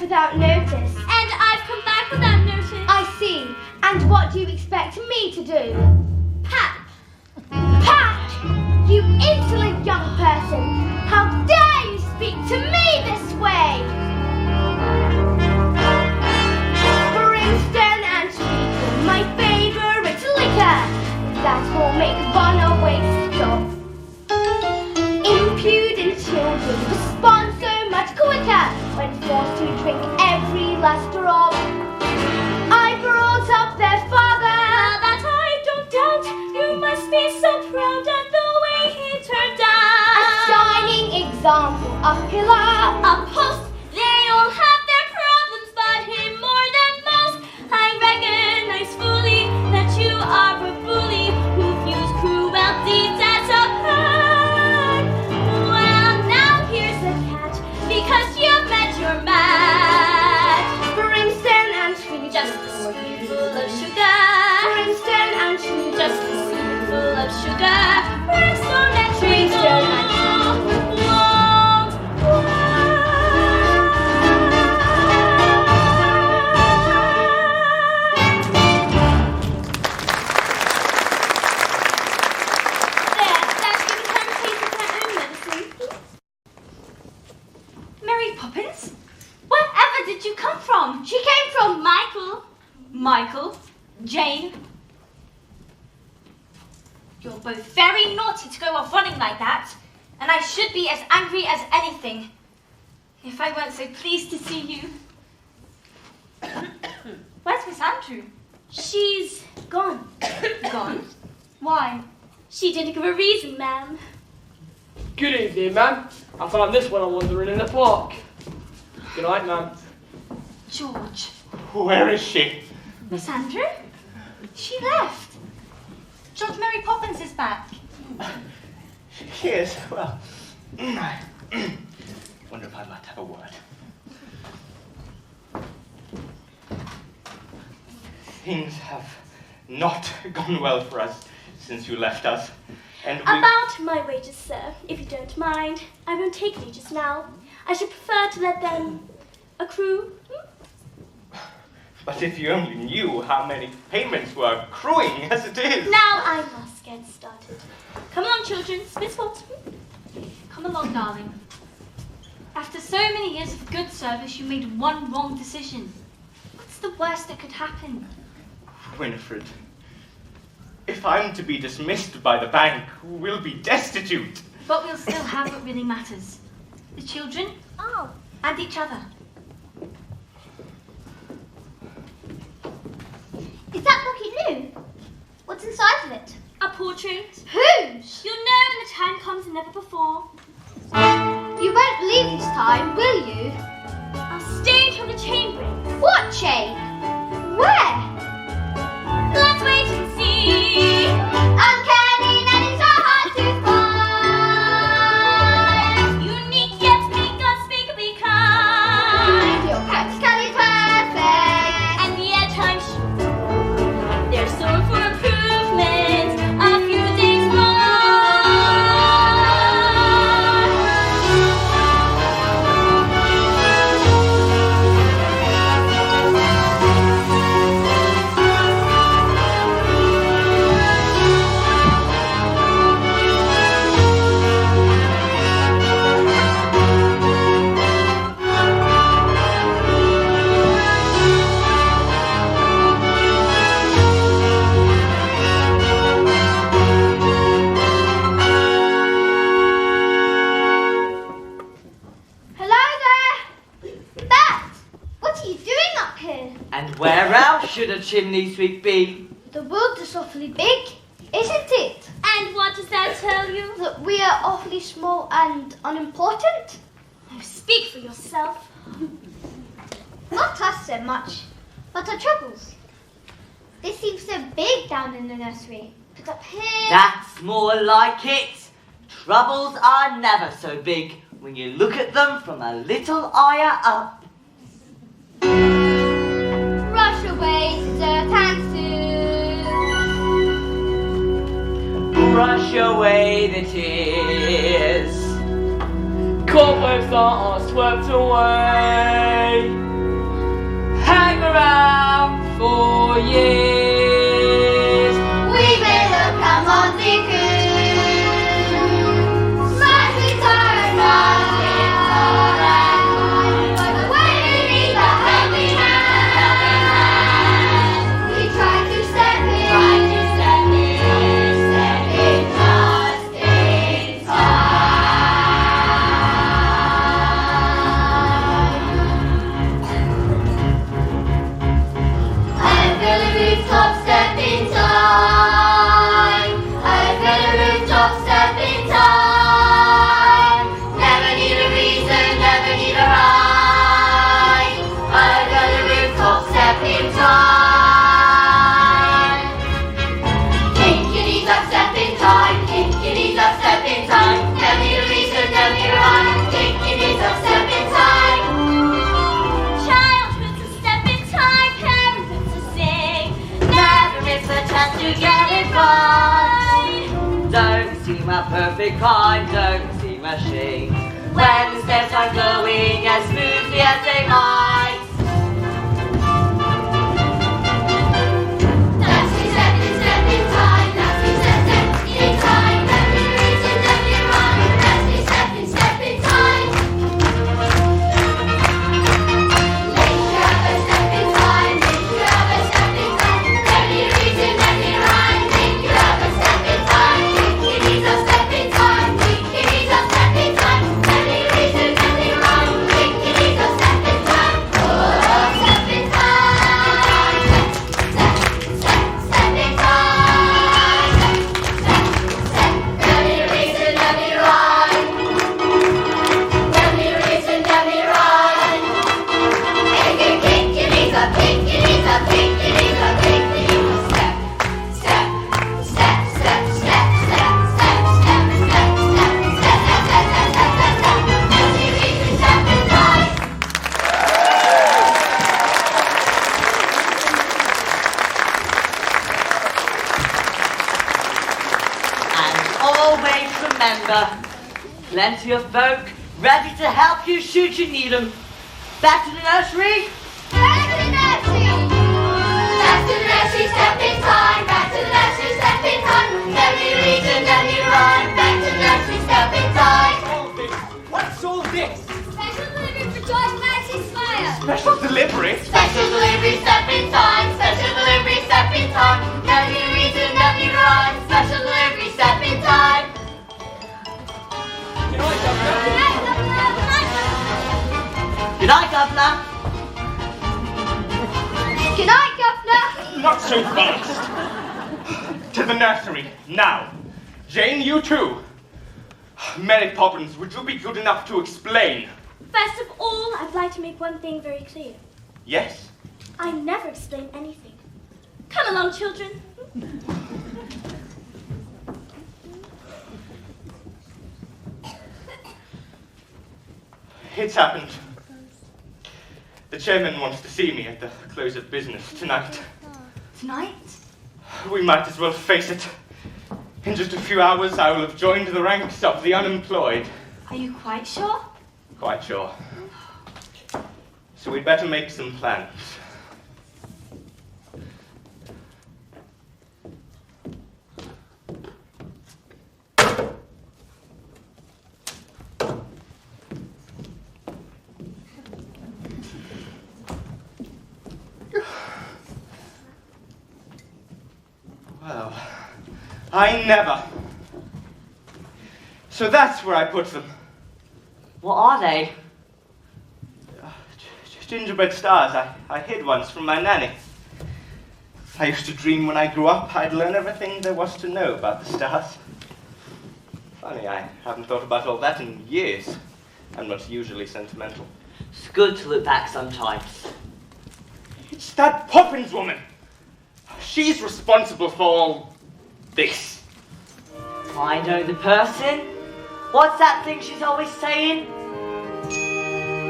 Without notice. And I've come back without notice. I see. And what do you expect me to do? Pat! Pat! You insolent young person! How dare you speak to me this way! Brimstone and treacle, my favourite liquor. That will make fun a waste of. Impudent children respond so much quicker when forced to drink every last drop. I brought up their father. That I don't doubt. You must be so proud at the way he turned out. A shining example, a pillar, a post. They all have their problems, but him more than most. I recognize fully that you are a bully who views cruelty Poppins? Wherever did you come from? She came from Michael. Michael? Jane? You're both very naughty to go off running like that, and I should be as angry as anything if I weren't so pleased to see you. Where's Miss Andrew? She's gone. Gone? Why? She didn't give a reason, ma'am. Good evening, ma'am. I found this one I'm wandering in the park. Good night, ma'am. George. Where is she? Miss Andrew? She left. George Mary Poppins is back. She is. Well, I wonder if I might have a word. Things have not gone well for us since you left us. And we... About my wages, sir, if you don't mind. I won't take any just now. I should prefer to let them accrue. But if you only knew how many payments were accruing as it is. Now I must get started. Come along, children. Miss Watts. Come along, darling. After so many years of good service, you made one wrong decision. What's the worst that could happen? Winifred, if I'm to be dismissed by the bank, we'll be destitute. But we'll still have what really matters. The children. Oh. And each other. Is that bucket new? What's inside of it? A portrait. Whose? You'll know when the time comes and never before. You won't leave this time, will you? I'll stay until the chain breaks. What chain? Where? Let's wait and see. Uncanny and it's so hard to find. Unique yet big, unspeakably kind. You're practically perfect. And yet I'm sure there's so for improvement. A few days more. Hello there. Bat, what are you doing up here? And where else should a chimney sweep be? The world is awfully big, isn't it? And what does that tell you? That we are awfully small and unimportant? Oh, speak for yourself. Not us so much, but our troubles. They seem so big down in the nursery, but up here... That's more like it. Troubles are never so big when you look at them from a little higher up. Brush away dirt and soon. Brush away the tears. Cobwebs that are swept away. Hang around for years. We will come on the coon. Slightly turn round, it's all right. But when we need a helping hand, we try to step in just in time. I feel a rooftop step in time. I feel a rooftop step in time. Never need a reason, never need a rhyme. I feel a rooftop step in time. Kinkity duck step in time. Kinkity duck step in time. Never need a reason, never need a rhyme. Kinkity duck step in time. Childhood's a step in time, parenthood's a sing. Never miss a chance to get it right. Don't seem a perfect kind, don't seem a shame. When the steps are going as smoothly as they might. That's me step in time. That's me step in time. Never need a reason, never need a rhyme. That's me step in time. plenty of folk ready to help you should you need them. Back to the nursery? Back to the nursery! Back to the nursery, step in time. Back to the nursery, step in time. Then you read and then you rhyme. Back to the nursery, step in time. What's all this? Special delivery for George Max's fire. Special delivery? Special delivery, step in time. Special delivery, step in time. Then you read and then you rhyme. Special delivery, step in time. Good night, Governor. Good night, Governor. Good night, Governor. Not so fast. To the nursery, now. Jane, you too. Mary Poppins, would you be good enough to explain? First of all, I'd like to make one thing very clear. Yes? I never explain anything. Come along, children. It's happened. The chairman wants to see me at the close of business tonight. Tonight? We might as well face it. In just a few hours, I will have joined the ranks of the unemployed. Are you quite sure? Quite sure. So we'd better make some plans. Well, I never. So that's where I put them. What are they? Gingerbread stars I hid once from my nanny. I used to dream when I grew up I'd learn everything there was to know about the stars. Funny, I haven't thought about all that in years. I'm not usually sentimental. It's good to look back sometimes. It's that Poppins woman! She's responsible for all this. I know the person. What's that thing she's always saying?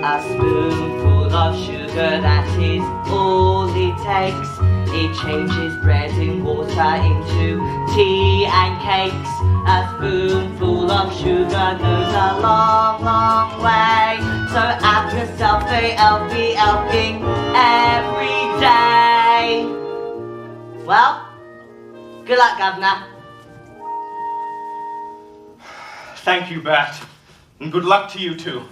A spoonful of sugar, that is all it takes. It changes bread and water into tea and cakes. A spoonful of sugar goes a long, long way. So have yourself a healthy helping every day. Well, good luck, Governor. Thank you, Bert. And good luck to you too.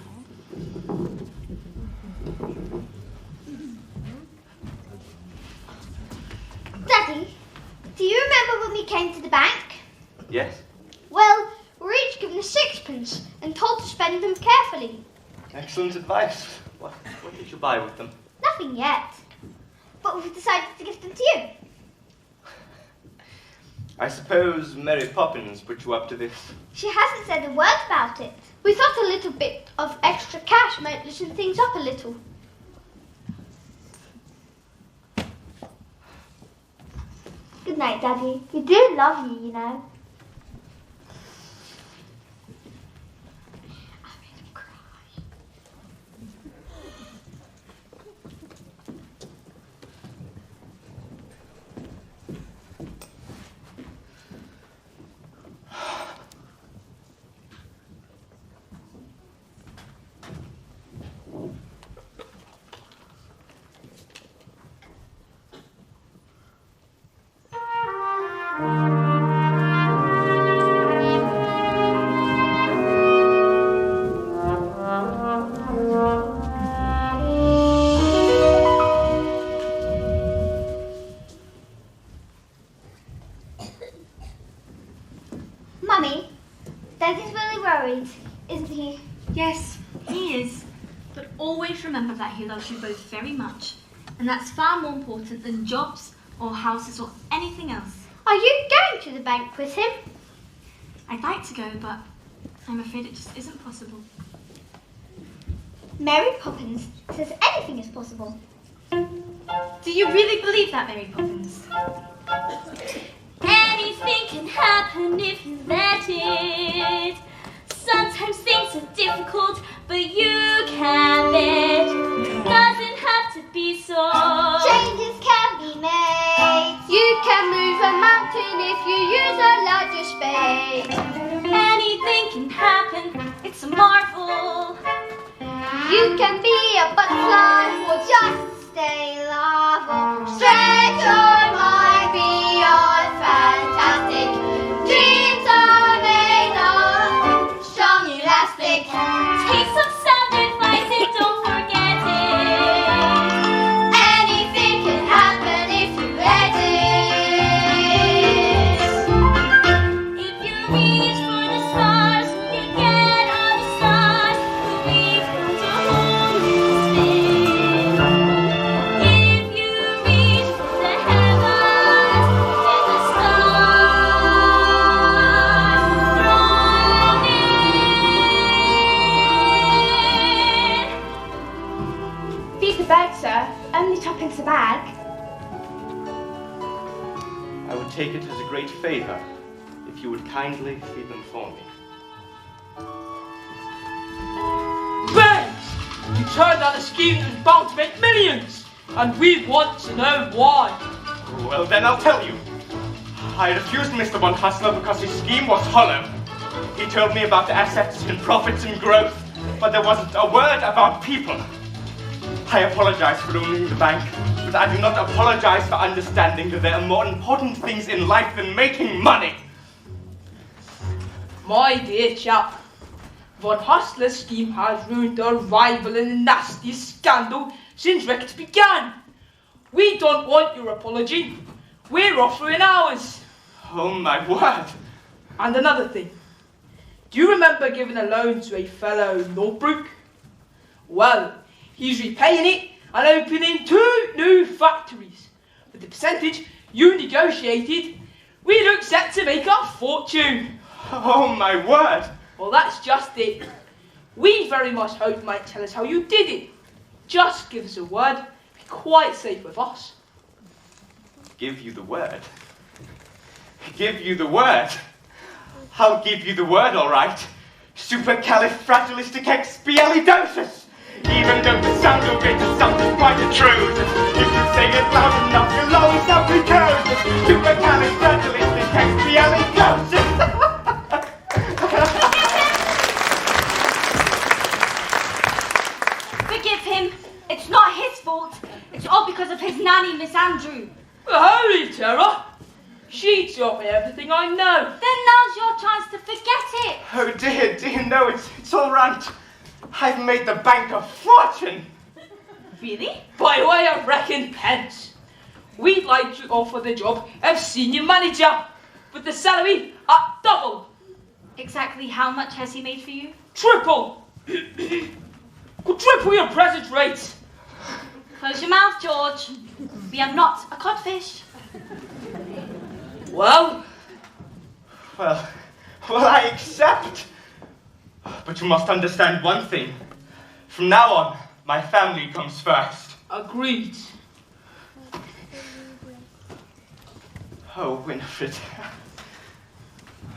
Daddy, do you remember when we came to the bank? Yes? Well, we were each given a sixpence and told to spend them carefully. Excellent advice. What did you buy with them? Nothing yet. But we've decided to give them to you. I suppose Mary Poppins put you up to this. She hasn't said a word about it. We thought a little bit of extra cash might loosen things up a little. Good night, Daddy. We do love you, you know. I made him cry. Mummy, Daddy's really worried, isn't he? Yes, he is. But always remember that he loves you both very much. And that's far more important than jobs or houses or anything else. Are you going to the bank with him? I'd like to go, but I'm afraid it just isn't possible. Mary Poppins says anything is possible. Do you really believe that, Mary Poppins? Anything can happen if you let it. Sometimes things are difficult, but you can bet. Doesn't have to be so. Changes can be made. You can move a mountain if you use a larger spade. Anything can happen if be a butterfly or just stay larval. Stretch your mind beyond fantastic. Dreams are made of strong elastic. Take some sound advice and don't forget it. Anything can happen if you let it. If you reach for the stars, you get all the stars. Believe to hold you spin. If you reach for the heavens, get the stars thrown in. Feed the bird, sir. Only tuppence a bag. I would take it as a great favor if you would kindly feed them for me. Banks! You turned down a scheme that was bound to make millions, and we want to know why. Well, then I'll tell you. I refused Mr. Von Hustler because his scheme was hollow. He told me about the assets and profits and growth, but there wasn't a word about people. I apologize for ruining the bank, but I do not apologize for understanding that there are more important things in life than making money. My dear chap, Von Hustler's scheme has ruined our rival in the nastiest scandal since records began. We don't want your apology. We're offering ours. Oh my word. And another thing. Do you remember giving a loan to a fellow Northbrook? Well, he's repaying it and opening 2 new factories. For the percentage you negotiated, we look set to make our fortune. Oh my word. Well, that's just it. We very much hope you might tell us how you did it. Just give us a word. Be quite safe with us. Give you the word. Give you the word. I'll give you the word, all right. Supercalifragilisticexpialidocious. Even though the sound of it sounds quite atrocious, if you say it loud enough, you'll always sound precocious. Supercalifragilisticexpialidocious. Forgive him. It's not his fault. It's all because of his nanny, Miss Andrew. Holy terror! She taught me everything I know. Then now's your chance to forget it. Oh dear, no, it's all right. I've made the bank a fortune. Really? By way of recompense, we'd like to offer the job of senior manager, with the salary at double. Exactly how much has he made for you? Triple! Could triple your present rate. Close your mouth, George. We are not a codfish. Well, Well, I accept. But you must understand one thing. From now on, my family comes first. agreed. Oh, Winifred.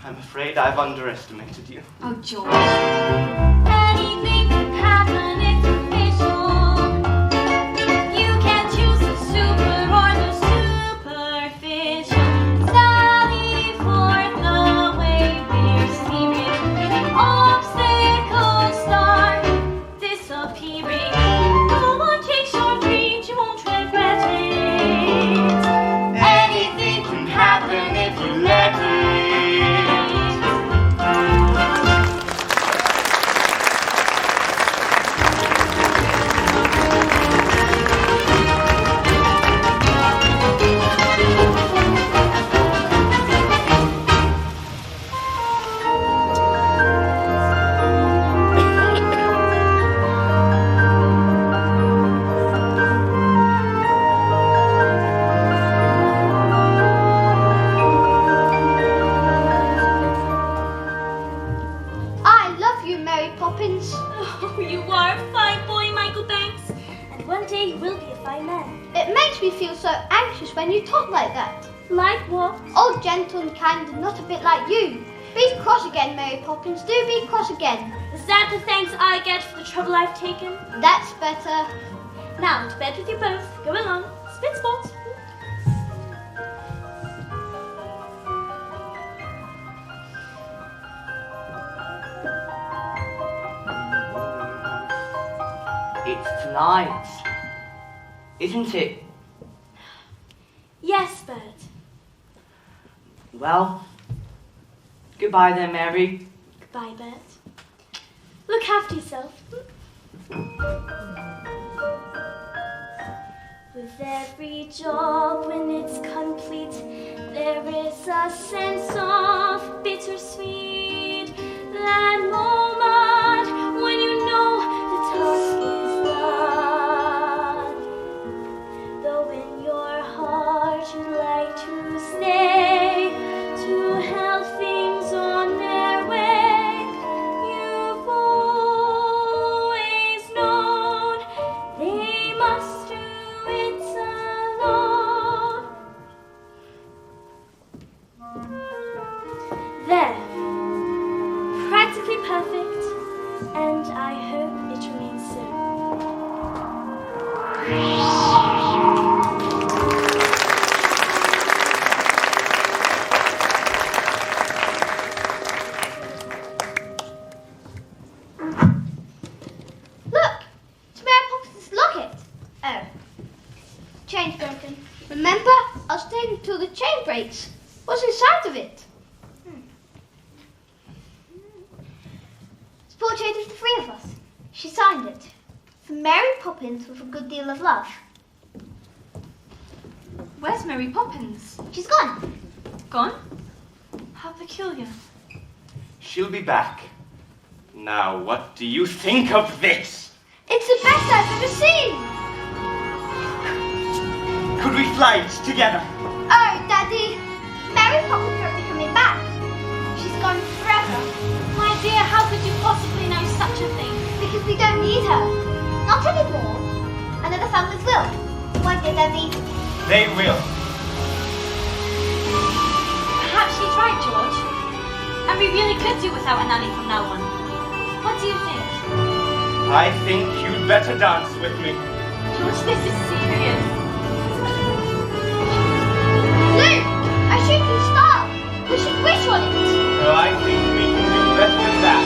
I'm afraid I've underestimated you. Oh, George. Anything can happen, it's official. You can choose the super or the superficial. Sally forth the way we're steering. Obstacles start disappearing. Go on, chase your dreams, you won't regret it. Anything can happen if you let it. I love you, Mary Poppins. Oh, you are a fine boy, Michael Banks. And one day you will be a fine man. It makes me feel so anxious when you talk like that. Like what? All gentle and kind and not a bit like you. Be cross again, Mary Poppins. Do be cross again. Is that the thanks I get for the trouble I've taken? That's better. Now, to bed with you both. Go along. Spit spots. It's tonight, isn't it? Yes, Bert. Well, goodbye then, Mary. Goodbye, Bert. Look after yourself. With every job when it's complete, there is a sense of bittersweet. That moment when you know the task is done. Though in your heart you'd like to stay, to help things on their way, you've always known they must do it alone. There, practically perfect, and I hope it remains so. Look! It's Mary Poppins' locket. Oh. Chain's broken. Remember? I'll stay until the chain breaks. What's inside of it? It's a portrait of the three of us. She signed it. From Mary Poppins with a good deal of love. Where's Mary Poppins? She's gone. Gone? How peculiar. She'll be back. Now, what do you think of this? It's the best I've ever seen. Could we fly it together? Oh, Daddy. Mary Poppins won't be coming back. She's gone forever. My dear, how could you possibly know such a thing? Because we don't need her. Not anymore. And other families will. Won't they, Daddy? They will. Perhaps she's right, George. And we really could do without a nanny from now on. What do you think? I think you'd better dance with me. George, this is serious. Luke! A shooting star! We should wish on it! So I think we can do better than that.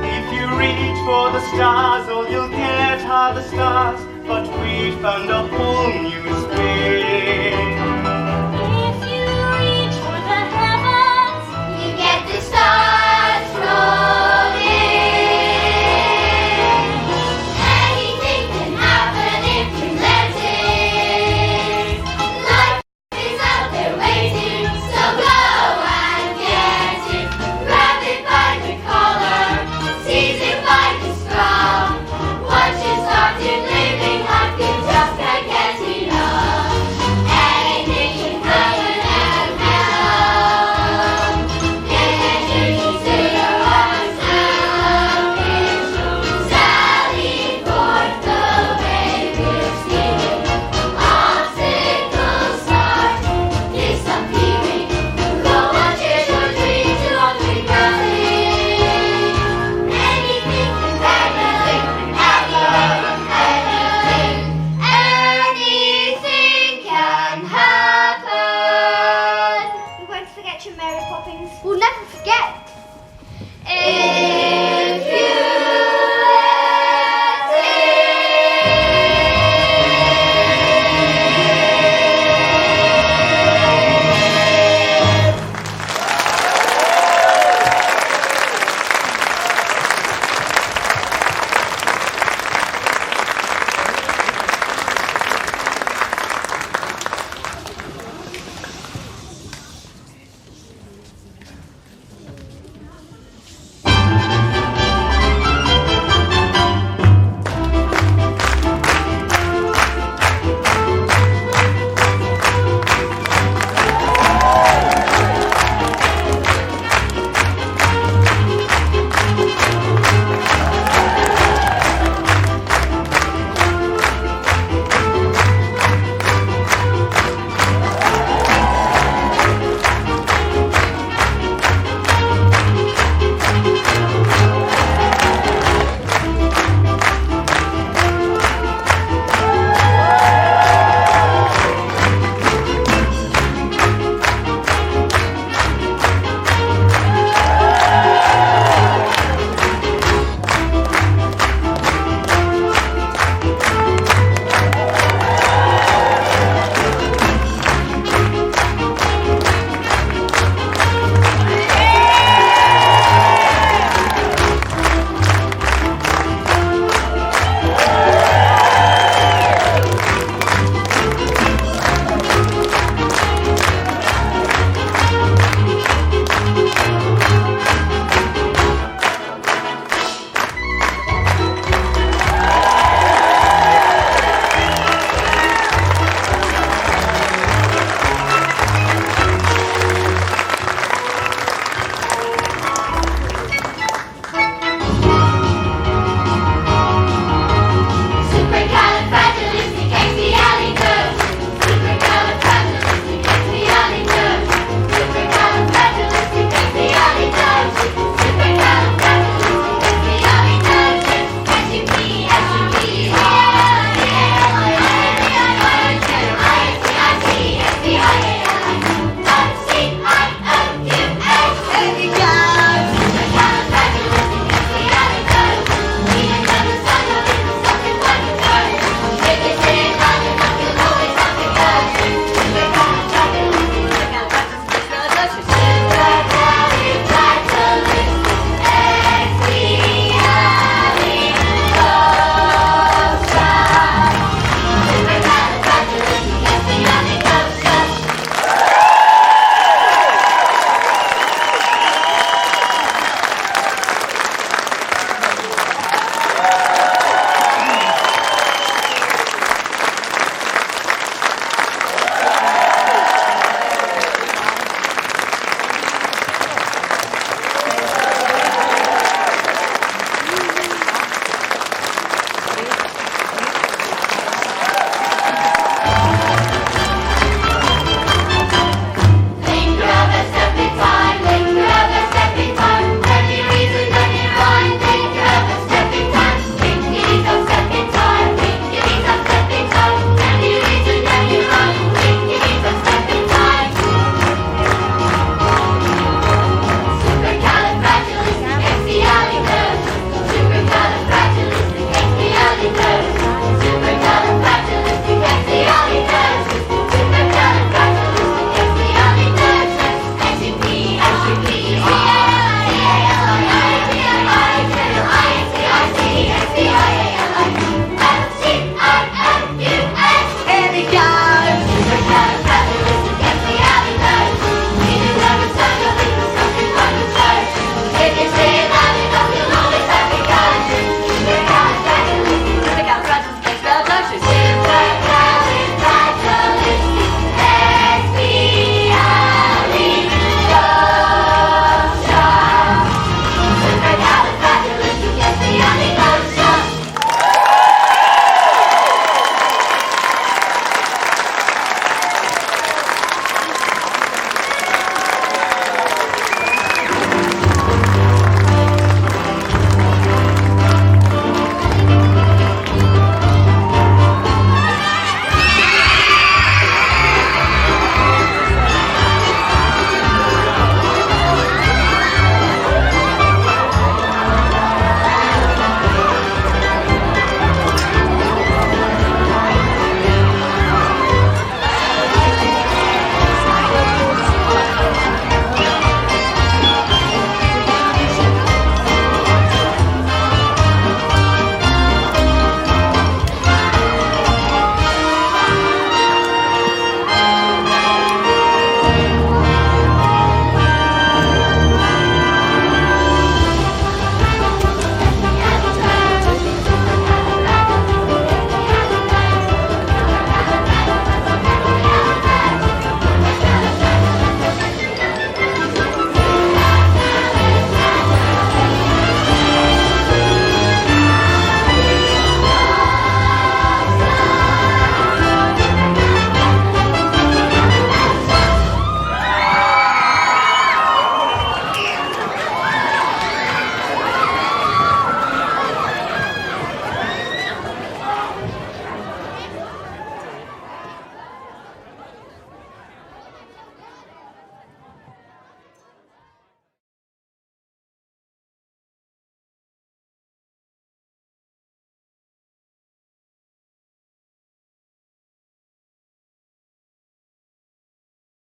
If you reach for the stars, all you'll get are the stars. But we found a whole new spin. If you reach for the heavens, You get the stars rolling. Anything can happen if you let it. Life is out there waiting, so go and get it. Grab it by the collar, seize it by the scruff. Once you started living life, you just can't get enough. Anything can happen and happen. Get your to your heart's looking. Sally forth the way we're stealing. Obstacles start disappearing. Go on, chase your dream to only nothing. Anything can happen. Anything can happen. We won't forget you, Mary Poppins. We'll never forget.